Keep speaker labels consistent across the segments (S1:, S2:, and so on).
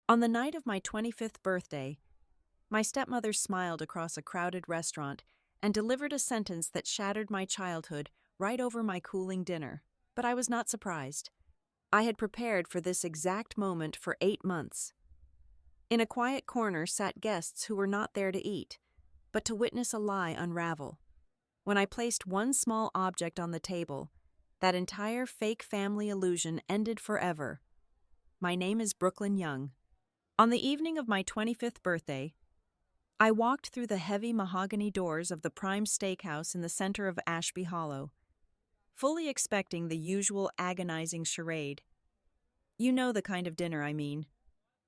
S1: On the night of my 25th birthday, my stepmother smiled across a crowded restaurant and delivered a sentence that shattered my childhood right over my cooling dinner. But I was not surprised. I had prepared for this exact moment for 8 months. In a quiet corner sat guests who were not there to eat, but to witness a lie unravel. When I placed one small object on the table, that entire fake family illusion ended forever. My name is Brooklyn Young. On the evening of my 25th birthday, I walked through the heavy mahogany doors of the prime steakhouse in the center of Ashby Hollow, fully expecting the usual agonizing charade. You know the kind of dinner I mean.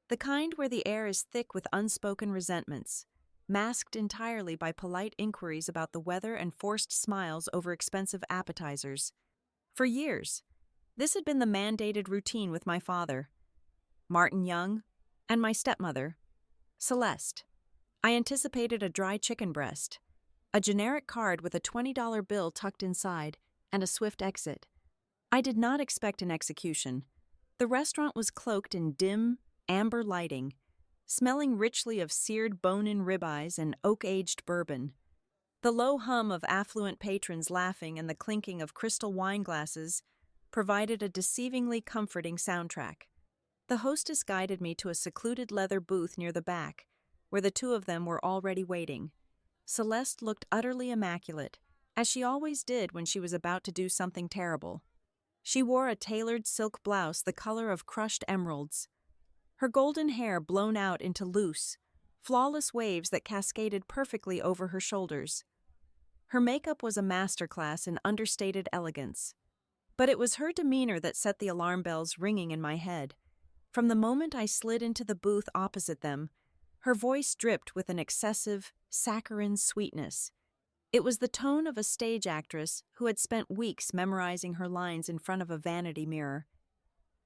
S1: The kind where the air is thick with unspoken resentments, masked entirely by polite inquiries about the weather and forced smiles over expensive appetizers. For years, this had been the mandated routine with my father, Martin Young, and my stepmother, Celeste. I anticipated a dry chicken breast, a generic card with a $20 bill tucked inside, and a swift exit. I did not expect an execution. The restaurant was cloaked in dim, amber lighting, smelling richly of seared bone-in ribeyes and oak-aged bourbon. The low hum of affluent patrons laughing and the clinking of crystal wine glasses provided a deceivingly comforting soundtrack. The hostess guided me to a secluded leather booth near the back, where the two of them were already waiting. Celeste looked utterly immaculate, as she always did when she was about to do something terrible. She wore a tailored silk blouse the color of crushed emeralds, her golden hair blown out into loose, flawless waves that cascaded perfectly over her shoulders. Her makeup was a masterclass in understated elegance. But it was her demeanor that set the alarm bells ringing in my head. From the moment I slid into the booth opposite them, her voice dripped with an excessive, saccharine sweetness. It was the tone of a stage actress who had spent weeks memorizing her lines in front of a vanity mirror.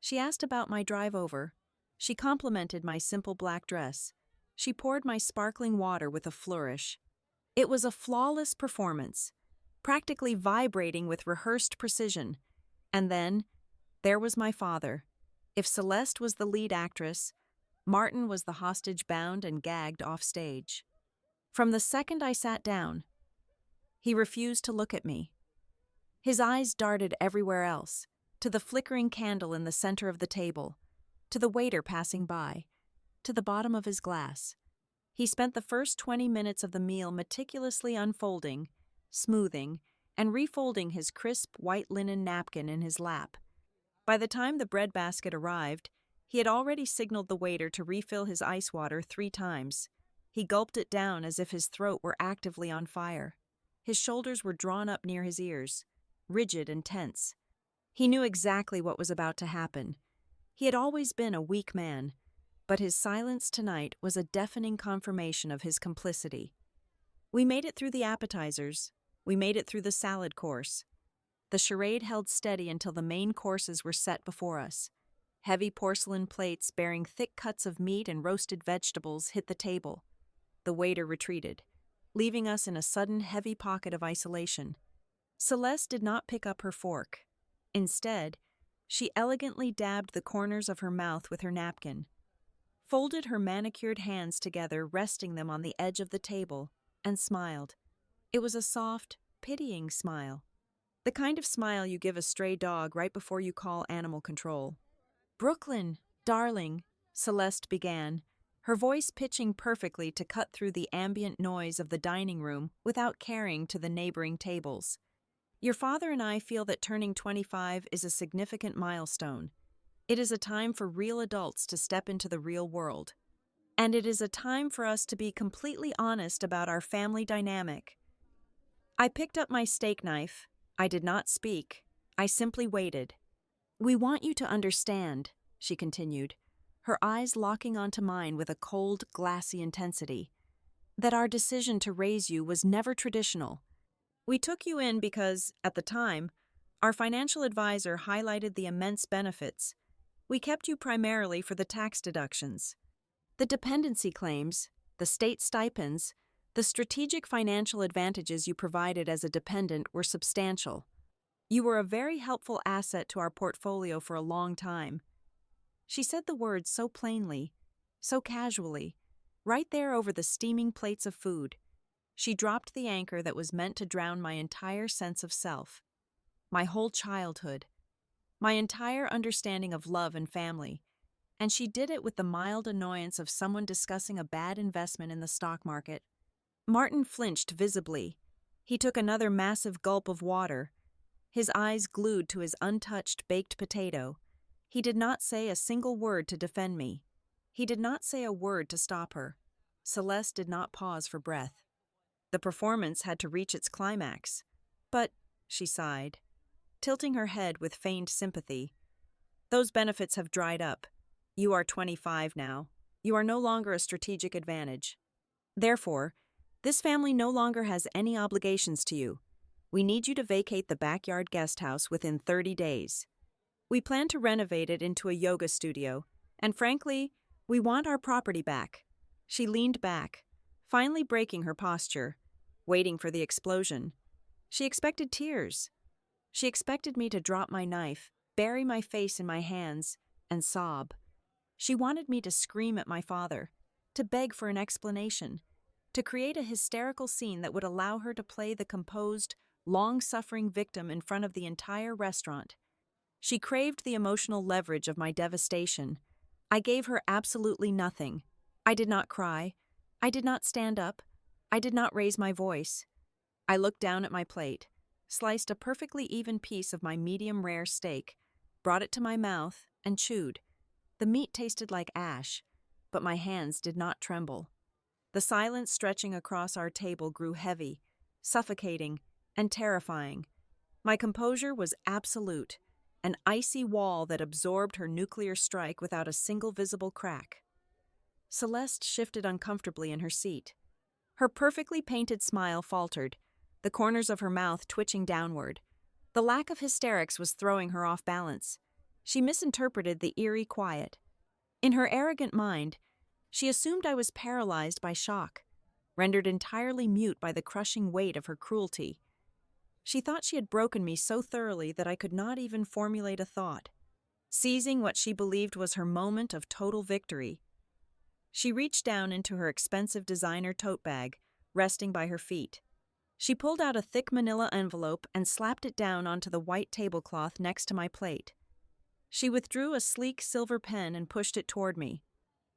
S1: She asked about my drive over. She complimented my simple black dress. She poured my sparkling water with a flourish. It was a flawless performance, practically vibrating with rehearsed precision. And then, there was my father. If Celeste was the lead actress, Martin was the hostage bound and gagged off stage. From the second I sat down, he refused to look at me. His eyes darted everywhere else, to the flickering candle in the center of the table, to the waiter passing by, to the bottom of his glass. He spent the first 20 minutes of the meal meticulously unfolding, smoothing, and refolding his crisp white linen napkin in his lap. By the time the breadbasket arrived, he had already signaled the waiter to refill his ice water 3 times. He gulped it down as if his throat were actively on fire. His shoulders were drawn up near his ears, rigid and tense. He knew exactly what was about to happen. He had always been a weak man, but his silence tonight was a deafening confirmation of his complicity. We made it through the appetizers. We made it through the salad course. The charade held steady until the main courses were set before us. Heavy porcelain plates bearing thick cuts of meat and roasted vegetables hit the table. The waiter retreated, leaving us in a sudden heavy pocket of isolation. Celeste did not pick up her fork. Instead, she elegantly dabbed the corners of her mouth with her napkin, folded her manicured hands together, resting them on the edge of the table, and smiled. It was a soft, pitying smile. The kind of smile you give a stray dog right before you call animal control. "Brooklyn, darling," Celeste began, her voice pitching perfectly to cut through the ambient noise of the dining room without carrying to the neighboring tables. "Your father and I feel that turning 25 is a significant milestone. It is a time for real adults to step into the real world. And it is a time for us to be completely honest about our family dynamic." I picked up my steak knife. I did not speak. I simply waited. "We want you to understand," she continued, her eyes locking onto mine with a cold, glassy intensity, "that our decision to raise you was never traditional. We took you in because, at the time, our financial advisor highlighted the immense benefits. We kept you primarily for the tax deductions. The dependency claims, the state stipends, the strategic financial advantages you provided as a dependent were substantial. You were a very helpful asset to our portfolio for a long time." She said the words so plainly, so casually, right there over the steaming plates of food. She dropped the anchor that was meant to drown my entire sense of self, my whole childhood, my entire understanding of love and family, and she did it with the mild annoyance of someone discussing a bad investment in the stock market. Martin flinched visibly. He took another massive gulp of water, his eyes glued to his untouched baked potato. He did not say a single word to defend me. He did not say a word to stop her. Celeste did not pause for breath. The performance had to reach its climax. But, she sighed, tilting her head with feigned sympathy, those benefits have dried up. You are 25 now. You are no longer a strategic advantage. Therefore, this family no longer has any obligations to you. We need you to vacate the backyard guest house within 30 days. We plan to renovate it into a yoga studio, and frankly, we want our property back. She leaned back, finally breaking her posture, waiting for the explosion. She expected tears. She expected me to drop my knife, bury my face in my hands, and sob. She wanted me to scream at my father, to beg for an explanation, to create a hysterical scene that would allow her to play the composed, long-suffering victim in front of the entire restaurant. She craved the emotional leverage of my devastation. I gave her absolutely nothing. I did not cry. I did not stand up. I did not raise my voice. I looked down at my plate, sliced a perfectly even piece of my medium-rare steak, brought it to my mouth, and chewed. The meat tasted like ash, but my hands did not tremble. The silence stretching across our table grew heavy, suffocating, and terrifying. My composure was absolute, an icy wall that absorbed her nuclear strike without a single visible crack. Celeste shifted uncomfortably in her seat. Her perfectly painted smile faltered, the corners of her mouth twitching downward. The lack of hysterics was throwing her off balance. She misinterpreted the eerie quiet. In her arrogant mind, she assumed I was paralyzed by shock, rendered entirely mute by the crushing weight of her cruelty. She thought she had broken me so thoroughly that I could not even formulate a thought. Seizing what she believed was her moment of total victory, she reached down into her expensive designer tote bag, resting by her feet. She pulled out a thick manila envelope and slapped it down onto the white tablecloth next to my plate. She withdrew a sleek silver pen and pushed it toward me.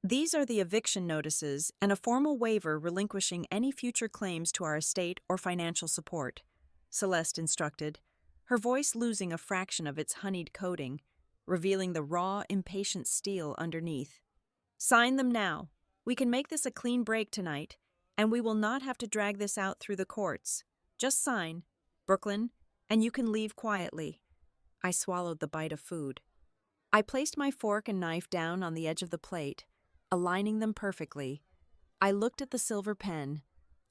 S1: These are the eviction notices and a formal waiver relinquishing any future claims to our estate or financial support, Celeste instructed, her voice losing a fraction of its honeyed coating, revealing the raw, impatient steel underneath. Sign them now. We can make this a clean break tonight, and we will not have to drag this out through the courts. Just sign, Brooklyn, and you can leave quietly. I swallowed the bite of food. I placed my fork and knife down on the edge of the plate, aligning them perfectly. I looked at the silver pen.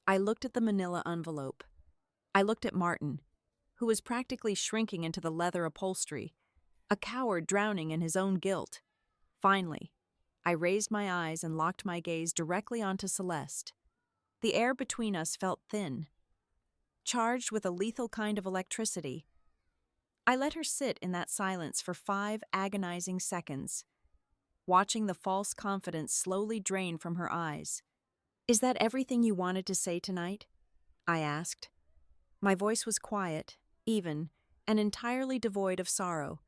S1: I looked at the manila envelope. I looked at Martin, who was practically shrinking into the leather upholstery, a coward drowning in his own guilt. Finally, I raised my eyes and locked my gaze directly onto Celeste. The air between us felt thin, charged with a lethal kind of electricity. I let her sit in that silence for 5 agonizing seconds, watching the false confidence slowly drain from her eyes. "Is that everything you wanted to say tonight?" I asked. My voice was quiet, even, and entirely devoid of sorrow.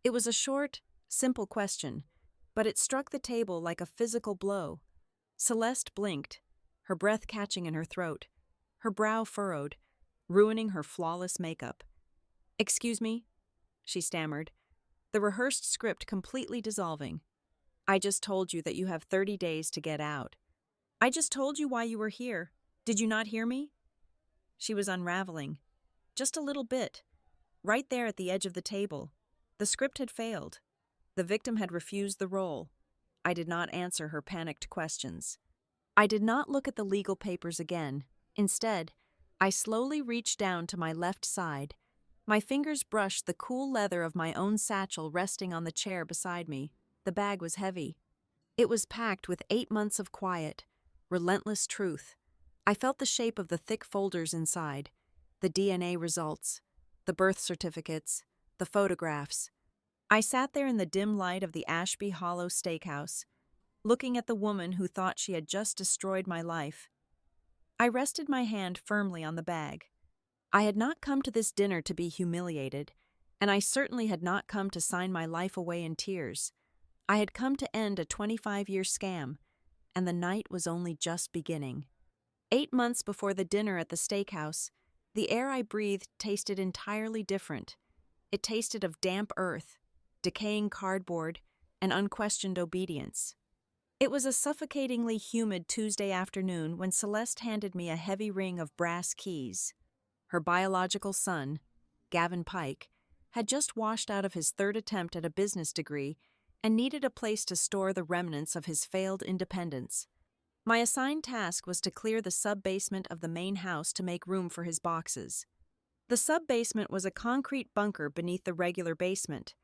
S1: It was a short, simple question, but it struck the table like a physical blow. Celeste blinked, her breath catching in her throat, her brow furrowed, ruining her flawless makeup. "Excuse me?" she stammered, the rehearsed script completely dissolving. "I just told you that you have 30 days to get out. I just told you why you were here. Did you not hear me?" She was unraveling. Just a little bit. Right there at the edge of the table. The script had failed. The victim had refused the role. I did not answer her panicked questions. I did not look at the legal papers again. Instead, I slowly reached down to my left side. My fingers brushed the cool leather of my own satchel resting on the chair beside me. The bag was heavy. It was packed with 8 months of quiet, relentless truth. I felt the shape of the thick folders inside, the DNA results, the birth certificates, the photographs. I sat there in the dim light of the Ashby Hollow Steakhouse, looking at the woman who thought she had just destroyed my life. I rested my hand firmly on the bag. I had not come to this dinner to be humiliated, and I certainly had not come to sign my life away in tears. I had come to end a 25-year scam, and the night was only just beginning. 8 months before the dinner at the steakhouse, the air I breathed tasted entirely different. It tasted of damp earth, decaying cardboard, and unquestioned obedience. It was a suffocatingly humid Tuesday afternoon when Celeste handed me a heavy ring of brass keys. Her biological son, Gavin Pike, had just washed out of his third attempt at a business degree and needed a place to store the remnants of his failed independence. My assigned task was to clear the sub-basement of the main house to make room for his boxes. The sub-basement was a concrete bunker beneath the regular basement,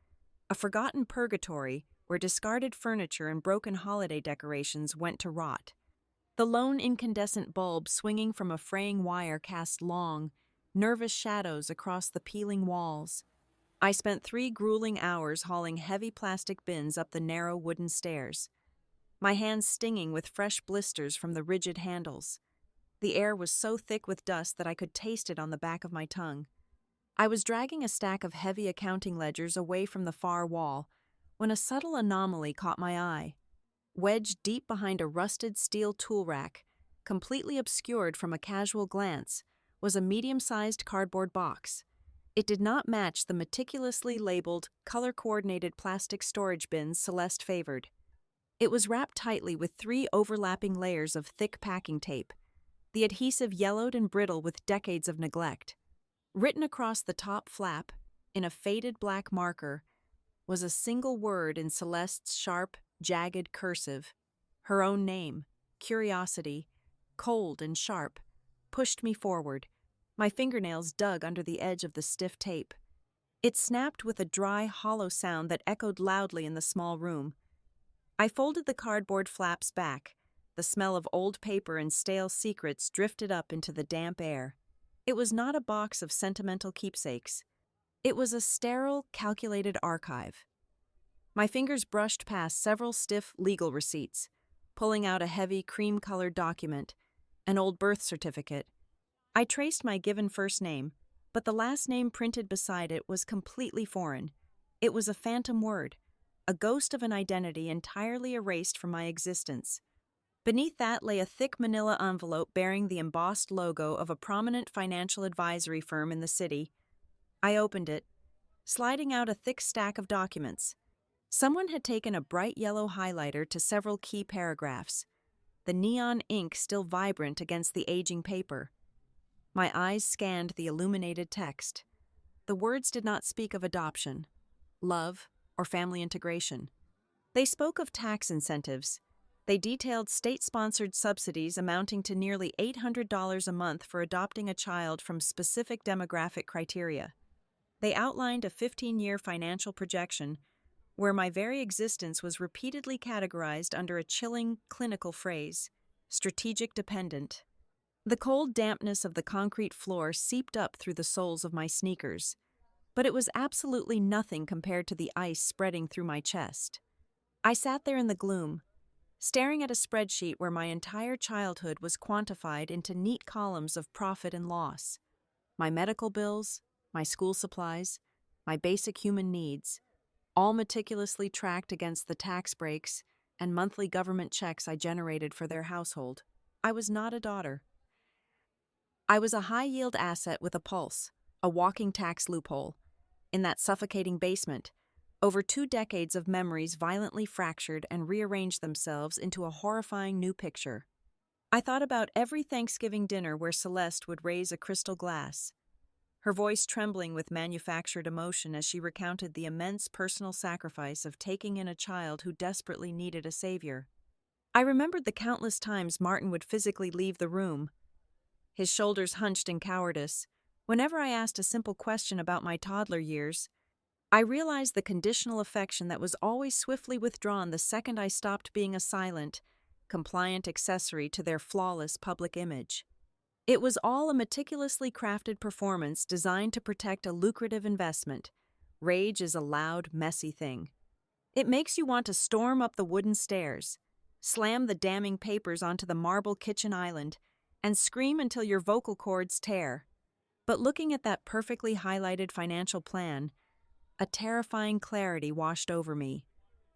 S1: a forgotten purgatory where discarded furniture and broken holiday decorations went to rot. The lone incandescent bulb swinging from a fraying wire cast long, nervous shadows across the peeling walls. I spent 3 grueling hours hauling heavy plastic bins up the narrow wooden stairs, my hands stinging with fresh blisters from the rigid handles. The air was so thick with dust that I could taste it on the back of my tongue. I was dragging a stack of heavy accounting ledgers away from the far wall when a subtle anomaly caught my eye. Wedged deep behind a rusted steel tool rack, completely obscured from a casual glance, was a medium-sized cardboard box. It did not match the meticulously labeled, color-coordinated plastic storage bins Celeste favored. It was wrapped tightly with 3 overlapping layers of thick packing tape, the adhesive yellowed and brittle with decades of neglect. Written across the top flap, in a faded black marker, was a single word in Celeste's sharp, jagged cursive. Her own name, curiosity, cold and sharp, pushed me forward. My fingernails dug under the edge of the stiff tape. It snapped with a dry, hollow sound that echoed loudly in the small room. I folded the cardboard flaps back. The smell of old paper and stale secrets drifted up into the damp air. It was not a box of sentimental keepsakes. It was a sterile, calculated archive. My fingers brushed past several stiff legal receipts, pulling out a heavy, cream-colored document, an old birth certificate. I traced my given first name, but the last name printed beside it was completely foreign. It was a phantom word, a ghost of an identity entirely erased from my existence. Beneath that lay a thick manila envelope bearing the embossed logo of a prominent financial advisory firm in the city. I opened it, sliding out a thick stack of documents. Someone had taken a bright yellow highlighter to several key paragraphs, the neon ink still vibrant against the aging paper. My eyes scanned the illuminated text. The words did not speak of adoption, love, or family integration. They spoke of tax incentives. They detailed state-sponsored subsidies amounting to nearly $800 a month for adopting a child from specific demographic criteria. They outlined a 15-year financial projection where my very existence was repeatedly categorized under a chilling, clinical phrase, strategic dependent. The cold dampness of the concrete floor seeped up through the soles of my sneakers, but it was absolutely nothing compared to the ice spreading through my chest. I sat there in the gloom, staring at a spreadsheet where my entire childhood was quantified into neat columns of profit and loss. My medical bills, my school supplies, my basic human needs, all meticulously tracked against the tax breaks and monthly government checks I generated for their household. I was not a daughter. I was a high-yield asset with a pulse, a walking tax loophole. In that suffocating basement, over 2 decades of memories violently fractured and rearranged themselves into a horrifying new picture. I thought about every Thanksgiving dinner where Celeste would raise a crystal glass, her voice trembling with manufactured emotion as she recounted the immense personal sacrifice of taking in a child who desperately needed a savior. I remembered the countless times Martin would physically leave the room, his shoulders hunched in cowardice. Whenever I asked a simple question about my toddler years, I realized the conditional affection that was always swiftly withdrawn the second I stopped being a silent, compliant accessory to their flawless public image. It was all a meticulously crafted performance designed to protect a lucrative investment. Rage is a loud, messy thing. It makes you want to storm up the wooden stairs. slam the damning papers onto the marble kitchen island, and scream until your vocal cords tear. But looking at that perfectly highlighted financial plan, a terrifying clarity washed over me.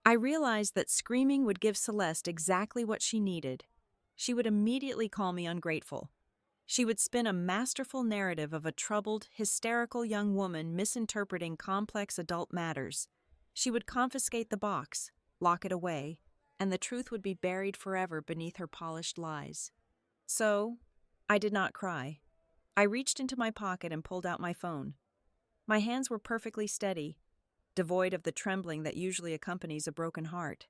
S1: I realized that screaming would give Celeste exactly what she needed. She would immediately call me ungrateful. She would spin a masterful narrative of a troubled, hysterical young woman misinterpreting complex adult matters. She would confiscate the box, lock it away, and the truth would be buried forever beneath her polished lies. So, I did not cry. I reached into my pocket and pulled out my phone. My hands were perfectly steady, devoid of the trembling that usually accompanies a broken heart.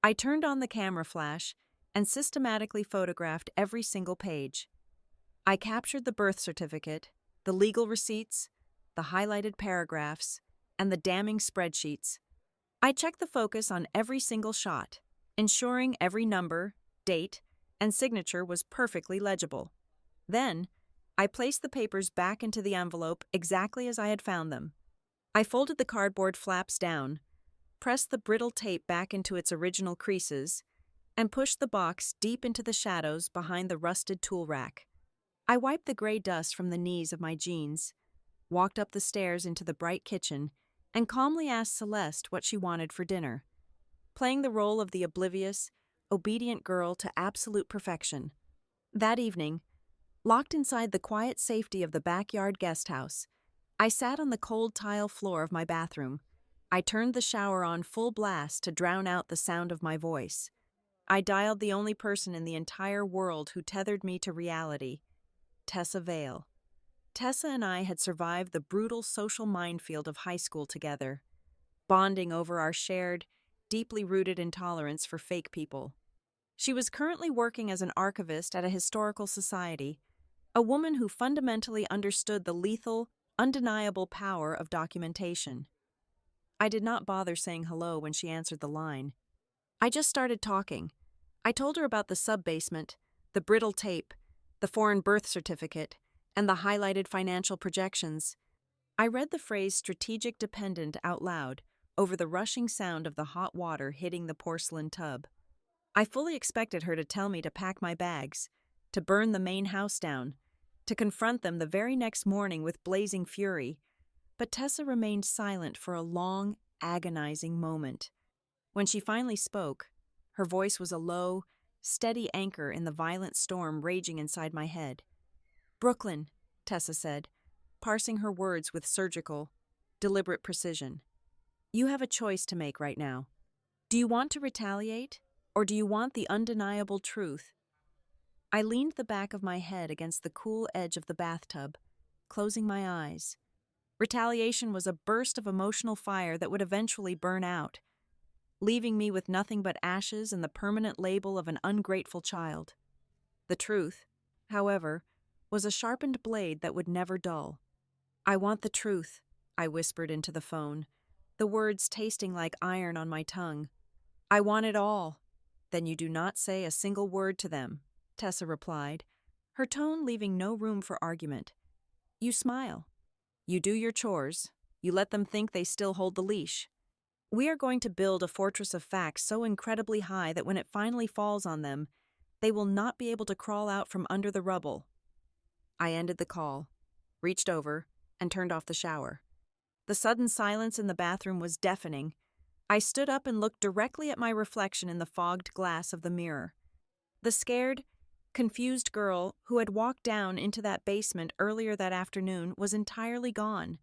S1: I turned on the camera flash and systematically photographed every single page. I captured the birth certificate, the legal receipts, the highlighted paragraphs, and the damning spreadsheets. I checked the focus on every single shot, ensuring every number, date, and signature was perfectly legible. Then, I placed the papers back into the envelope exactly as I had found them. I folded the cardboard flaps down, pressed the brittle tape back into its original creases, and pushed the box deep into the shadows behind the rusted tool rack. I wiped the gray dust from the knees of my jeans, walked up the stairs into the bright kitchen, and calmly asked Celeste what she wanted for dinner, playing the role of the oblivious, obedient girl to absolute perfection. That evening, locked inside the quiet safety of the backyard guest house, I sat on the cold tile floor of my bathroom. I turned the shower on full blast to drown out the sound of my voice. I dialed the only person in the entire world who tethered me to reality, Tessa Vale. Tessa and I had survived the brutal social minefield of high school together, bonding over our shared, deeply rooted intolerance for fake people. She was currently working as an archivist at a historical society, a woman who fundamentally understood the lethal, undeniable power of documentation. I did not bother saying hello when she answered the line. I just started talking. I told her about the sub-basement, the brittle tape, the foreign birth certificate, and the highlighted financial projections. I read the phrase strategic dependent out loud over the rushing sound of the hot water hitting the porcelain tub. I fully expected her to tell me to pack my bags, to burn the main house down, to confront them the very next morning with blazing fury, but Tessa remained silent for a long, agonizing moment. When she finally spoke, her voice was a low, steady anchor in the violent storm raging inside my head. "Brooklyn," Tessa said, parsing her words with surgical, deliberate precision. "You have a choice to make right now. Do you want to retaliate, or do you want the undeniable truth?" I leaned the back of my head against the cool edge of the bathtub, closing my eyes. Retaliation was a burst of emotional fire that would eventually burn out, leaving me with nothing but ashes and the permanent label of an ungrateful child. The truth, however, was a sharpened blade that would never dull. "I want the truth," I whispered into the phone, the words tasting like iron on my tongue. "I want it all." "Then you do not say a single word to them," Tessa replied, her tone leaving no room for argument. "You smile. You do your chores. You let them think they still hold the leash. We are going to build a fortress of facts so incredibly high that when it finally falls on them, they will not be able to crawl out from under the rubble." I ended the call, reached over, and turned off the shower. The sudden silence in the bathroom was deafening. I stood up and looked directly at my reflection in the fogged glass of the mirror. The scared, confused girl who had walked down into that basement earlier that afternoon was entirely gone,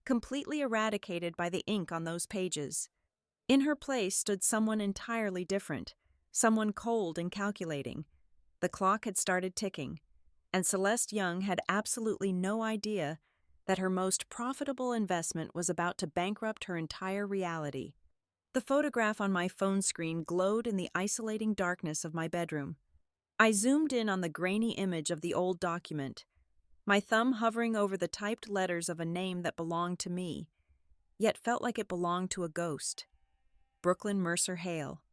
S1: completely eradicated by the ink on those pages. In her place stood someone entirely different, someone cold and calculating. The clock had started ticking, and Celeste Young had absolutely no idea that her most profitable investment was about to bankrupt her entire reality. The photograph on my phone screen glowed in the isolating darkness of my bedroom. I zoomed in on the grainy image of the old document, my thumb hovering over the typed letters of a name that belonged to me, yet felt like it belonged to a ghost. Brooklyn Mercer Hale.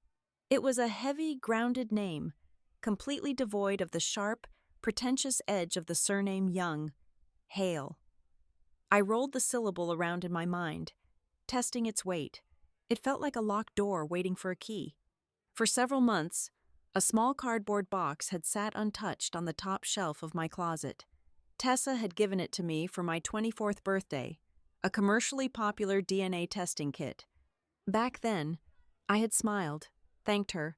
S1: It was a heavy, grounded name, completely devoid of the sharp, pretentious edge of the surname Young, Hale. I rolled the syllable around in my mind, testing its weight. It felt like a locked door waiting for a key. For several months, A small cardboard box had sat untouched on the top shelf of my closet. Tessa had given it to me for my 24th birthday, a commercially popular DNA testing kit. Back then, I had smiled, thanked her,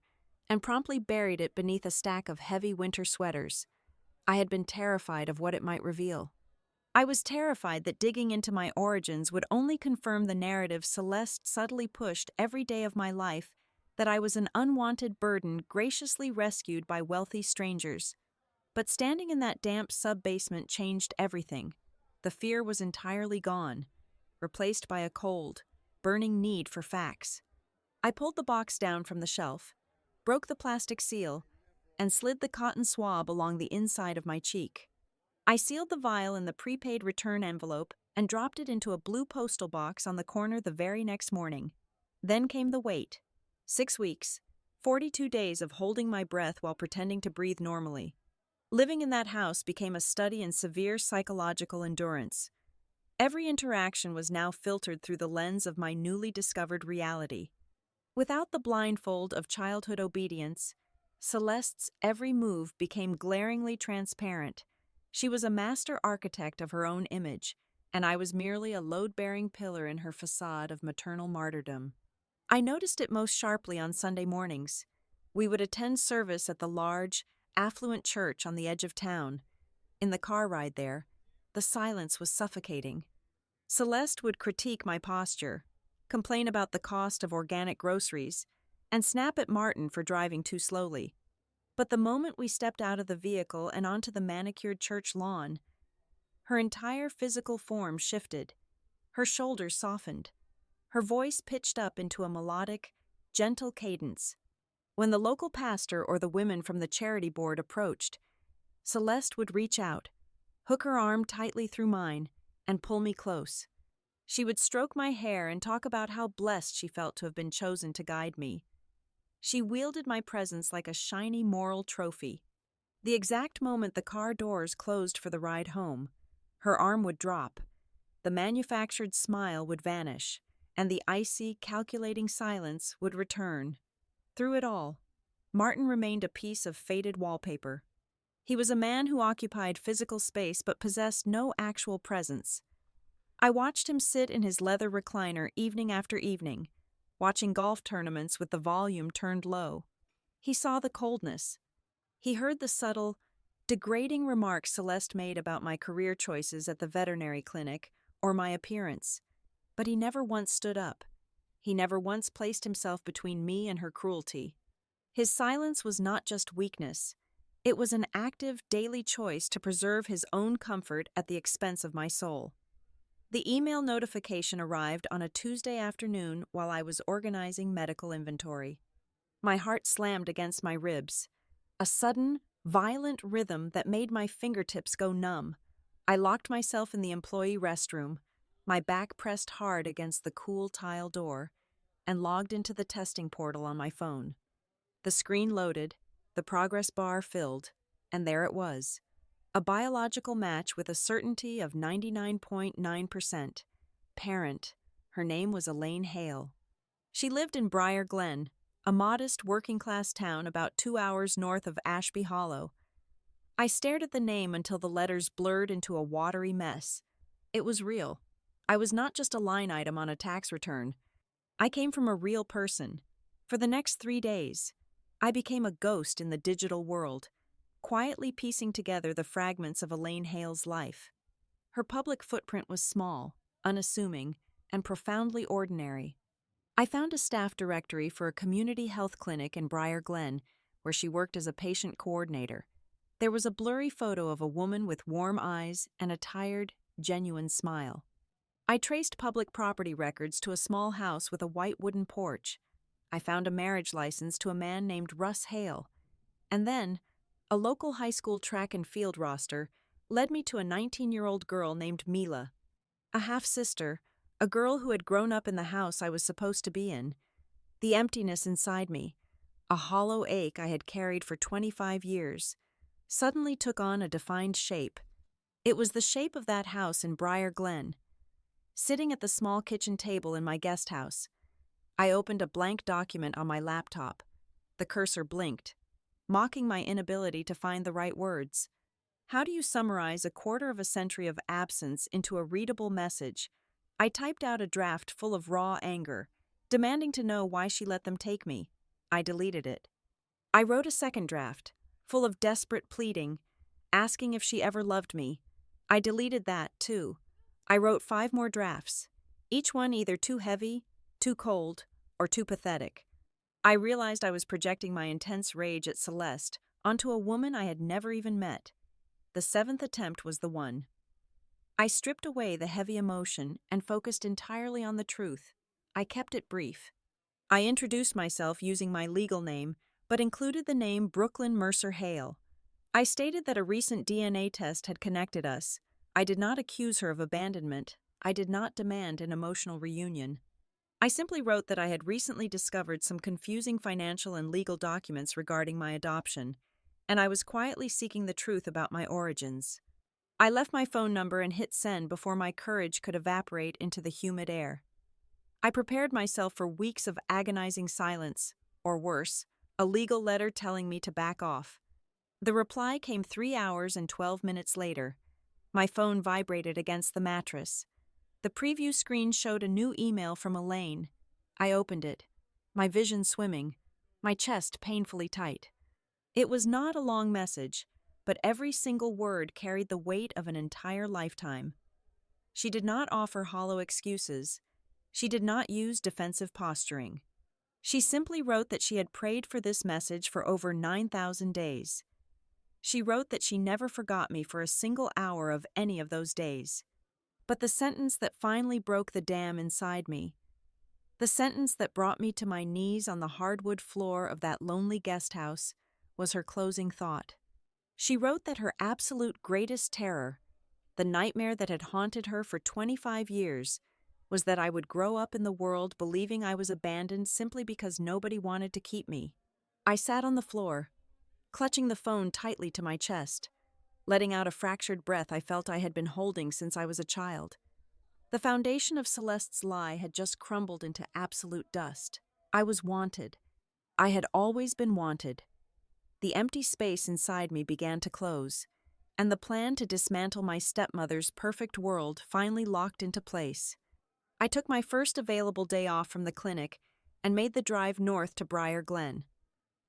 S1: and promptly buried it beneath a stack of heavy winter sweaters. I had been terrified of what it might reveal. I was terrified that digging into my origins would only confirm the narrative Celeste subtly pushed every day of my life, that I was an unwanted burden graciously rescued by wealthy strangers. But standing in that damp sub-basement changed everything. The fear was entirely gone, replaced by a cold, burning need for facts. I pulled the box down from the shelf, broke the plastic seal, and slid the cotton swab along the inside of my cheek. I sealed the vial in the prepaid return envelope and dropped it into a blue postal box on the corner the very next morning. Then came the wait. 6 weeks, 42 days of holding my breath while pretending to breathe normally. Living in that house became a study in severe psychological endurance. Every interaction was now filtered through the lens of my newly discovered reality. Without the blindfold of childhood obedience, Celeste's every move became glaringly transparent. She was a master architect of her own image, and I was merely a load-bearing pillar in her facade of maternal martyrdom. I noticed it most sharply on Sunday mornings. We would attend service at the large, affluent church on the edge of town. In the car ride there, the silence was suffocating. Celeste would critique my posture, complain about the cost of organic groceries, and snap at Martin for driving too slowly. But the moment we stepped out of the vehicle and onto the manicured church lawn, her entire physical form shifted. Her shoulders softened. Her voice pitched up into a melodic, gentle cadence. When the local pastor or the women from the charity board approached, Celeste would reach out, hook her arm tightly through mine, and pull me close. She would stroke my hair and talk about how blessed she felt to have been chosen to guide me. She wielded my presence like a shiny moral trophy. The exact moment the car doors closed for the ride home, her arm would drop, the manufactured smile would vanish, and the icy, calculating silence would return. Through it all, Martin remained a piece of faded wallpaper. He was a man who occupied physical space but possessed no actual presence. I watched him sit in his leather recliner evening after evening, watching golf tournaments with the volume turned low. He saw the coldness. He heard the subtle, degrading remarks Celeste made about my career choices at the veterinary clinic or my appearance. But he never once stood up. He never once placed himself between me and her cruelty. His silence was not just weakness. It was an active, daily choice to preserve his own comfort at the expense of my soul. The email notification arrived on a Tuesday afternoon while I was organizing medical inventory. My heart slammed against my ribs. A sudden, violent rhythm that made my fingertips go numb. I locked myself in the employee restroom, my back pressed hard against the cool tile door, and logged into the testing portal on my phone. The screen loaded, the progress bar filled, and there it was. A biological match with a certainty of 99.9%. Parent. Her name was Elaine Hale. She lived in Briar Glen, a modest working-class town about 2 hours north of Ashby Hollow. I stared at the name until the letters blurred into a watery mess. It was real. I was not just a line item on a tax return. I came from a real person. For the next 3 days, I became a ghost in the digital world, quietly piecing together the fragments of Elaine Hale's life. Her public footprint was small, unassuming, and profoundly ordinary. I found a staff directory for a community health clinic in Briar Glen, where she worked as a patient coordinator. There was a blurry photo of a woman with warm eyes and a tired, genuine smile. I traced public property records to a small house with a white wooden porch. I found a marriage license to a man named Russ Hale. And then, a local high school track and field roster led me to a 19-year-old girl named Mila, a half-sister, a girl who had grown up in the house I was supposed to be in. The emptiness inside me, a hollow ache I had carried for 25 years, suddenly took on a defined shape. It was the shape of that house in Briar Glen. Sitting at the small kitchen table in my guest house, I opened a blank document on my laptop. The cursor blinked. mocking my inability to find the right words. How do you summarize a quarter of a century of absence into a readable message? I typed out a draft full of raw anger, demanding to know why she let them take me. I deleted it. I wrote a second draft, full of desperate pleading, asking if she ever loved me. I deleted that, too. I wrote 5 more drafts, each one either too heavy, too cold, or too pathetic. I realized I was projecting my intense rage at Celeste onto a woman I had never even met. The 7th attempt was the one. I stripped away the heavy emotion and focused entirely on the truth. I kept it brief. I introduced myself using my legal name, but included the name Brooklyn Mercer Hale. I stated that a recent DNA test had connected us. I did not accuse her of abandonment. I did not demand an emotional reunion. I simply wrote that I had recently discovered some confusing financial and legal documents regarding my adoption, and I was quietly seeking the truth about my origins. I left my phone number and hit send before my courage could evaporate into the humid air. I prepared myself for weeks of agonizing silence, or worse, a legal letter telling me to back off. The reply came 3 hours and 12 minutes later. My phone vibrated against the mattress. The preview screen showed a new email from Elaine. I opened it, my vision swimming, my chest painfully tight. It was not a long message, but every single word carried the weight of an entire lifetime. She did not offer hollow excuses. She did not use defensive posturing. She simply wrote that she had prayed for this message for over 9,000 days. She wrote that she never forgot me for a single hour of any of those days. But the sentence that finally broke the dam inside me, the sentence that brought me to my knees on the hardwood floor of that lonely guest house, was her closing thought. She wrote that her absolute greatest terror, the nightmare that had haunted her for 25 years, was that I would grow up in the world believing I was abandoned simply because nobody wanted to keep me. I sat on the floor, clutching the phone tightly to my chest, letting out a fractured breath I felt I had been holding since I was a child. The foundation of Celeste's lie had just crumbled into absolute dust. I was wanted. I had always been wanted. The empty space inside me began to close, and the plan to dismantle my stepmother's perfect world finally locked into place. I took my first available day off from the clinic and made the drive north to Briar Glen.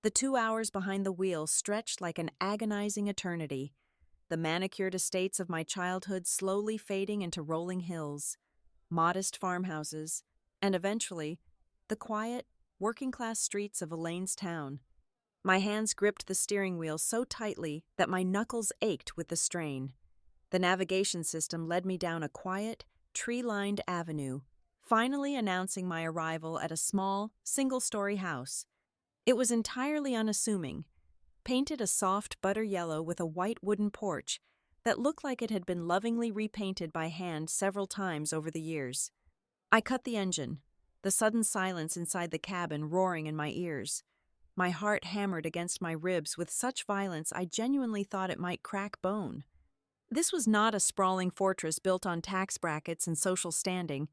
S1: The 2 hours behind the wheel stretched like an agonizing eternity, the manicured estates of my childhood slowly fading into rolling hills, modest farmhouses, and eventually, the quiet, working-class streets of Elaine's town. My hands gripped the steering wheel so tightly that my knuckles ached with the strain. The navigation system led me down a quiet, tree-lined avenue, finally announcing my arrival at a small, single-story house. It was entirely unassuming, painted a soft butter yellow with a white wooden porch that looked like it had been lovingly repainted by hand several times over the years. I cut the engine, the sudden silence inside the cabin roaring in my ears. My heart hammered against my ribs with such violence I genuinely thought it might crack bone. This was not a sprawling fortress built on tax brackets and social standing.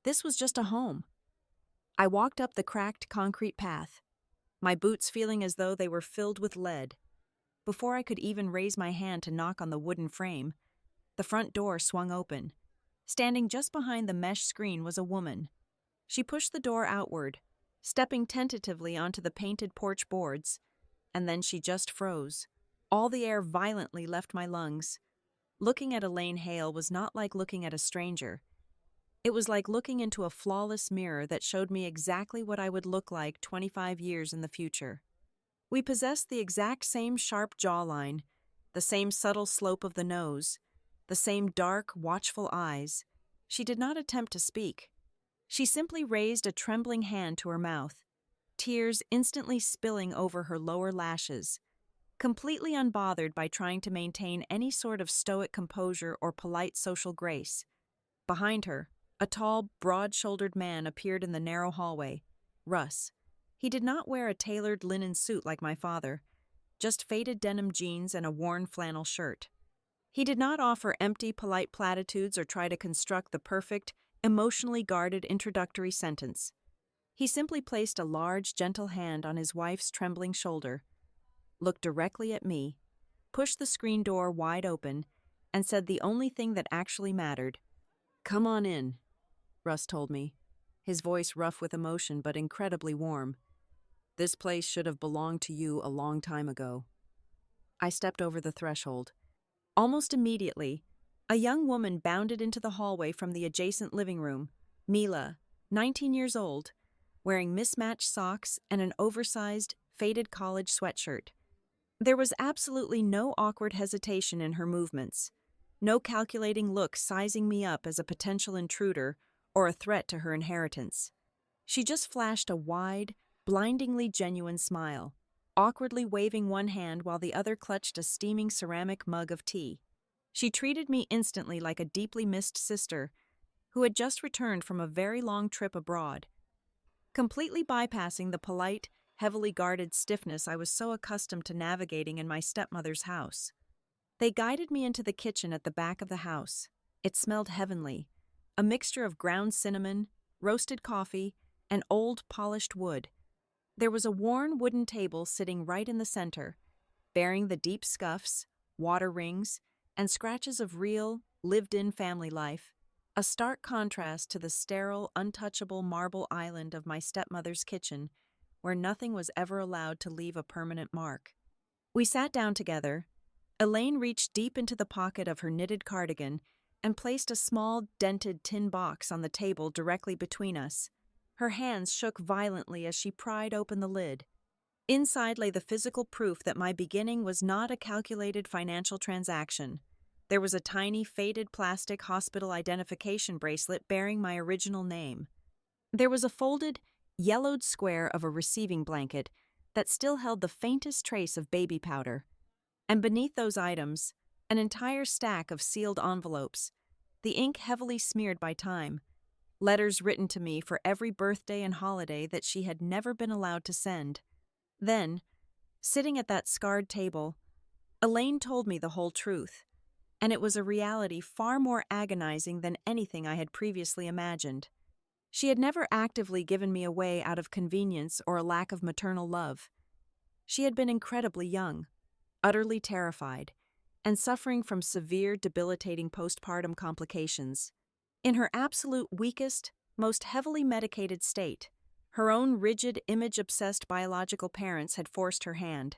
S1: This was just a home. I walked up the cracked concrete path, my boots feeling as though they were filled with lead. Before I could even raise my hand to knock on the wooden frame, the front door swung open. Standing just behind the mesh screen was a woman. She pushed the door outward, stepping tentatively onto the painted porch boards, and then she just froze. All the air violently left my lungs. Looking at Elaine Hale was not like looking at a stranger. It was like looking into a flawless mirror that showed me exactly what I would look like 25 years in the future. We possessed the exact same sharp jawline, the same subtle slope of the nose, the same dark, watchful eyes. She did not attempt to speak. She simply raised a trembling hand to her mouth, tears instantly spilling over her lower lashes, completely unbothered by trying to maintain any sort of stoic composure or polite social grace. Behind her, a tall, broad-shouldered man appeared in the narrow hallway, Russ. He did not wear a tailored linen suit like my father, just faded denim jeans and a worn flannel shirt. He did not offer empty, polite platitudes or try to construct the perfect, emotionally guarded introductory sentence. He simply placed a large, gentle hand on his wife's trembling shoulder. looked directly at me, pushed the screen door wide open, and said the only thing that actually mattered. "Come on in," Russ told me, his voice rough with emotion but incredibly warm. "This place should have belonged to you a long time ago." I stepped over the threshold. Almost immediately, a young woman bounded into the hallway from the adjacent living room, Mila, 19 years old, wearing mismatched socks and an oversized, faded college sweatshirt. There was absolutely no awkward hesitation in her movements, no calculating look sizing me up as a potential intruder or a threat to her inheritance. She just flashed a wide, blindingly genuine smile, awkwardly waving one hand while the other clutched a steaming ceramic mug of tea. She treated me instantly like a deeply missed sister who had just returned from a very long trip abroad, completely bypassing the polite, heavily guarded stiffness I was so accustomed to navigating in my stepmother's house. They guided me into the kitchen at the back of the house. It smelled heavenly, a mixture of ground cinnamon, roasted coffee, and old polished wood. There was a worn wooden table sitting right in the center, bearing the deep scuffs, water rings, and scratches of real, lived-in family life, a stark contrast to the sterile, untouchable marble island of my stepmother's kitchen, where nothing was ever allowed to leave a permanent mark. We sat down together. Elaine reached deep into the pocket of her knitted cardigan and placed a small, dented tin box on the table directly between us. Her hands shook violently as she pried open the lid. Inside lay the physical proof that my beginning was not a calculated financial transaction. There was a tiny, faded plastic hospital identification bracelet bearing my original name. There was a folded, yellowed square of a receiving blanket that still held the faintest trace of baby powder. And beneath those items, an entire stack of sealed envelopes, the ink heavily smeared by time, letters written to me for every birthday and holiday that she had never been allowed to send. Then, sitting at that scarred table, Elaine told me the whole truth, and it was a reality far more agonizing than anything I had previously imagined. She had never actively given me away out of convenience or a lack of maternal love. She had been incredibly young, utterly terrified, and suffering from severe, debilitating postpartum complications. In her absolute weakest, most heavily medicated state, her own rigid, image-obsessed biological parents had forced her hand.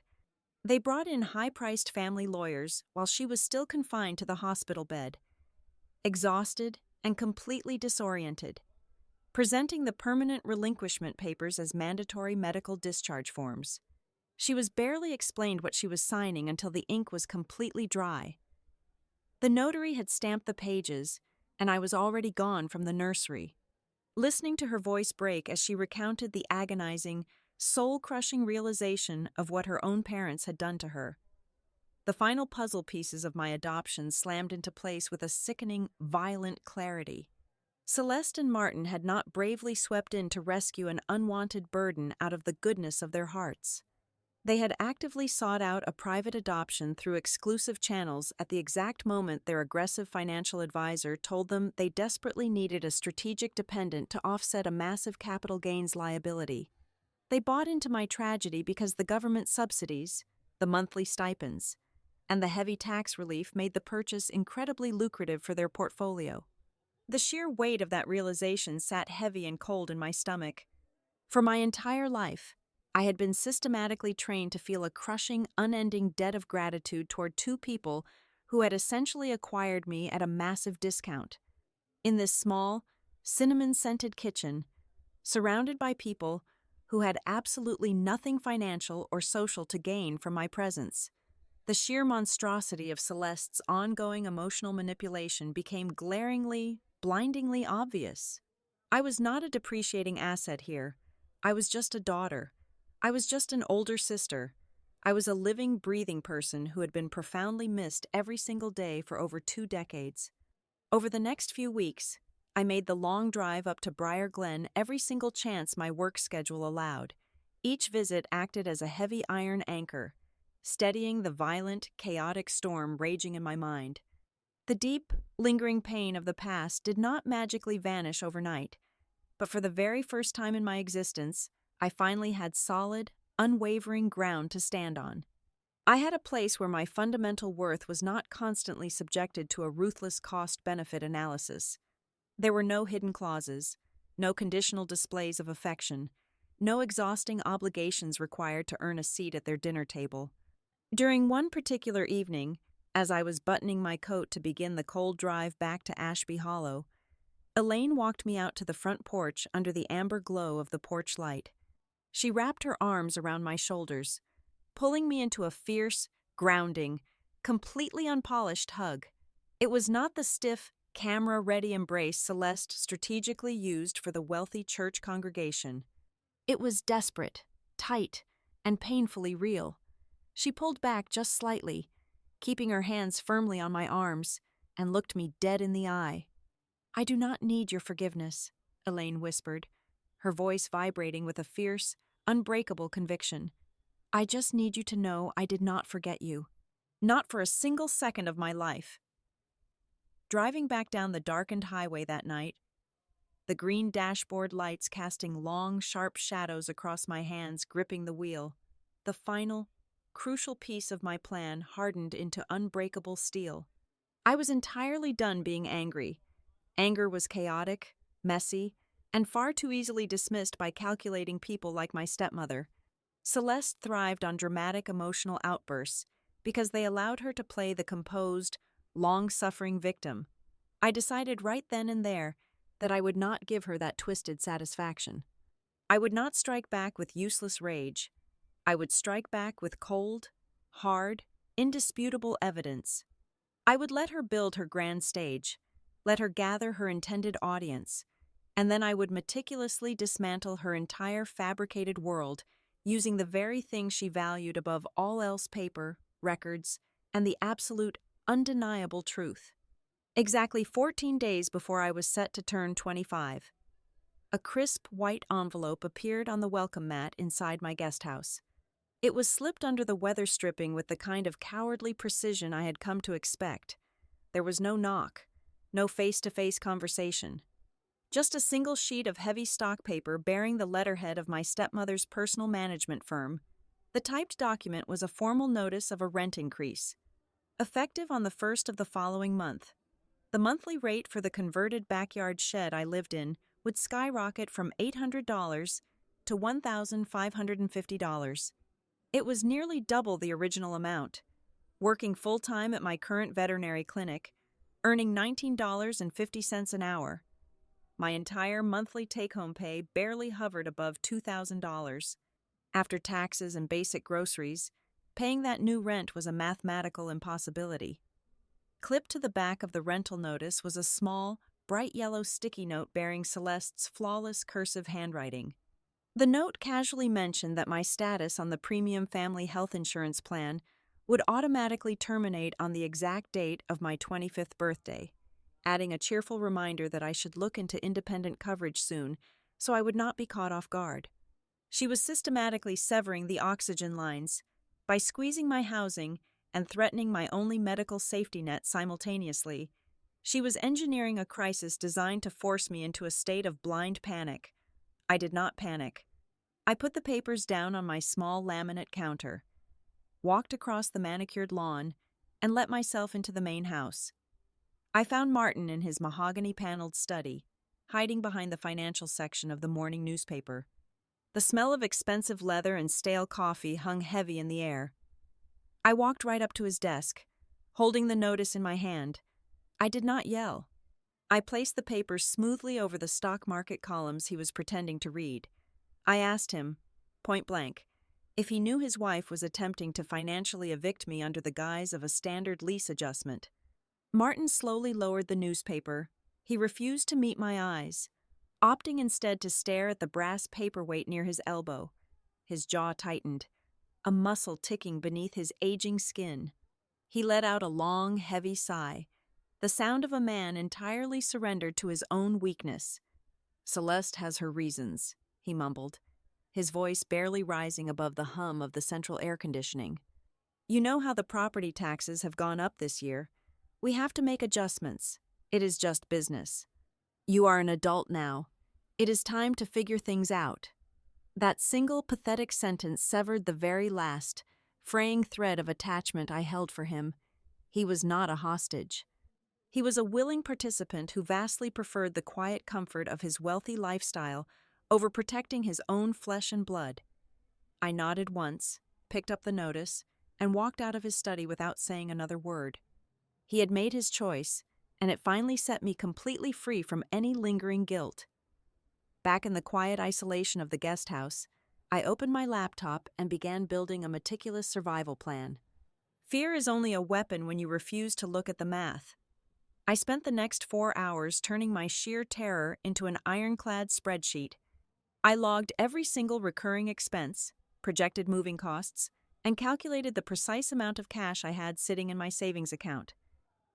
S1: They brought in high-priced family lawyers while she was still confined to the hospital bed, exhausted and completely disoriented, presenting the permanent relinquishment papers as mandatory medical discharge forms. She was barely explained what she was signing until the ink was completely dry. The notary had stamped the pages, and I was already gone from the nursery. Listening to her voice break as she recounted the agonizing, soul-crushing realization of what her own parents had done to her. The final puzzle pieces of my adoption slammed into place with a sickening, violent clarity. Celeste and Martin had not bravely swept in to rescue an unwanted burden out of the goodness of their hearts. They had actively sought out a private adoption through exclusive channels at the exact moment their aggressive financial advisor told them they desperately needed a strategic dependent to offset a massive capital gains liability. They bought into my tragedy because the government subsidies, the monthly stipends, and the heavy tax relief made the purchase incredibly lucrative for their portfolio. The sheer weight of that realization sat heavy and cold in my stomach. For my entire life, I had been systematically trained to feel a crushing, unending debt of gratitude toward two people who had essentially acquired me at a massive discount. In this small, cinnamon-scented kitchen, surrounded by people who had absolutely nothing financial or social to gain from my presence, the sheer monstrosity of Celeste's ongoing emotional manipulation became glaringly, blindingly obvious. I was not a depreciating asset here. I was just a daughter. I was just an older sister. I was a living, breathing person who had been profoundly missed every single day for over 2 decades. Over the next few weeks, I made the long drive up to Briar Glen every single chance my work schedule allowed. Each visit acted as a heavy iron anchor, steadying the violent, chaotic storm raging in my mind. The deep, lingering pain of the past did not magically vanish overnight, but for the very first time in my existence, I finally had solid, unwavering ground to stand on. I had a place where my fundamental worth was not constantly subjected to a ruthless cost-benefit analysis. There were no hidden clauses, no conditional displays of affection, no exhausting obligations required to earn a seat at their dinner table. During one particular evening, as I was buttoning my coat to begin the cold drive back to Ashby Hollow, Elaine walked me out to the front porch under the amber glow of the porch light. She wrapped her arms around my shoulders, pulling me into a fierce, grounding, completely unpolished hug. It was not the stiff, camera-ready embrace Celeste strategically used for the wealthy church congregation. It was desperate, tight, and painfully real. She pulled back just slightly, keeping her hands firmly on my arms, and looked me dead in the eye. "I do not need your forgiveness," Elaine whispered, her voice vibrating with a fierce, unbreakable conviction. "I just need you to know I did not forget you. Not for a single second of my life." Driving back down the darkened highway that night, the green dashboard lights casting long, sharp shadows across my hands gripping the wheel, the final, crucial piece of my plan hardened into unbreakable steel. I was entirely done being angry. Anger was chaotic, messy, and far too easily dismissed by calculating people like my stepmother. Celeste thrived on dramatic emotional outbursts because they allowed her to play the composed, long-suffering victim. I decided right then and there that I would not give her that twisted satisfaction. I would not strike back with useless rage. I would strike back with cold, hard, indisputable evidence. I would let her build her grand stage, let her gather her intended audience, and then I would meticulously dismantle her entire fabricated world using the very thing she valued above all else: paper, records, and the absolute, undeniable truth. Exactly 14 days before I was set to turn 25, a crisp white envelope appeared on the welcome mat inside my guest house. It was slipped under the weather stripping with the kind of cowardly precision I had come to expect. There was no knock, no face-to-face conversation. Just a single sheet of heavy stock paper bearing the letterhead of my stepmother's personal management firm. The typed document was a formal notice of a rent increase, effective on the 1st of the following month. The monthly rate for the converted backyard shed I lived in would skyrocket from $800 to $1,550. It was nearly double the original amount. Working full-time at my current veterinary clinic, earning $19.50 an hour. My entire monthly take-home pay barely hovered above $2,000. After taxes and basic groceries, paying that new rent was a mathematical impossibility. Clipped to the back of the rental notice was a small, bright yellow sticky note bearing Celeste's flawless cursive handwriting. The note casually mentioned that my status on the premium family health insurance plan would automatically terminate on the exact date of my 25th birthday, adding a cheerful reminder that I should look into independent coverage soon so I would not be caught off guard. She was systematically severing the oxygen lines by squeezing my housing and threatening my only medical safety net simultaneously. She was engineering a crisis designed to force me into a state of blind panic. I did not panic. I put the papers down on my small laminate counter, walked across the manicured lawn, and let myself into the main house. I found Martin in his mahogany-paneled study, hiding behind the financial section of the morning newspaper. The smell of expensive leather and stale coffee hung heavy in the air. I walked right up to his desk, holding the notice in my hand. I did not yell. I placed the papers smoothly over the stock market columns he was pretending to read. I asked him, point blank, if he knew his wife was attempting to financially evict me under the guise of a standard lease adjustment. Martin slowly lowered the newspaper. He refused to meet my eyes, opting instead to stare at the brass paperweight near his elbow. His jaw tightened, a muscle ticking beneath his aging skin. He let out a long, heavy sigh, the sound of a man entirely surrendered to his own weakness. "Celeste has her reasons," he mumbled, his voice barely rising above the hum of the central air conditioning. "You know how the property taxes have gone up this year. We have to make adjustments. It is just business. You are an adult now. It is time to figure things out." That single pathetic sentence severed the very last, fraying thread of attachment I held for him. He was not a hostage. He was a willing participant who vastly preferred the quiet comfort of his wealthy lifestyle over protecting his own flesh and blood. I nodded once, picked up the notice, and walked out of his study without saying another word. He had made his choice, and it finally set me completely free from any lingering guilt. Back in the quiet isolation of the guest house, I opened my laptop and began building a meticulous survival plan. Fear is only a weapon when you refuse to look at the math. I spent the next 4 hours turning my sheer terror into an ironclad spreadsheet. I logged every single recurring expense, projected moving costs, and calculated the precise amount of cash I had sitting in my savings account.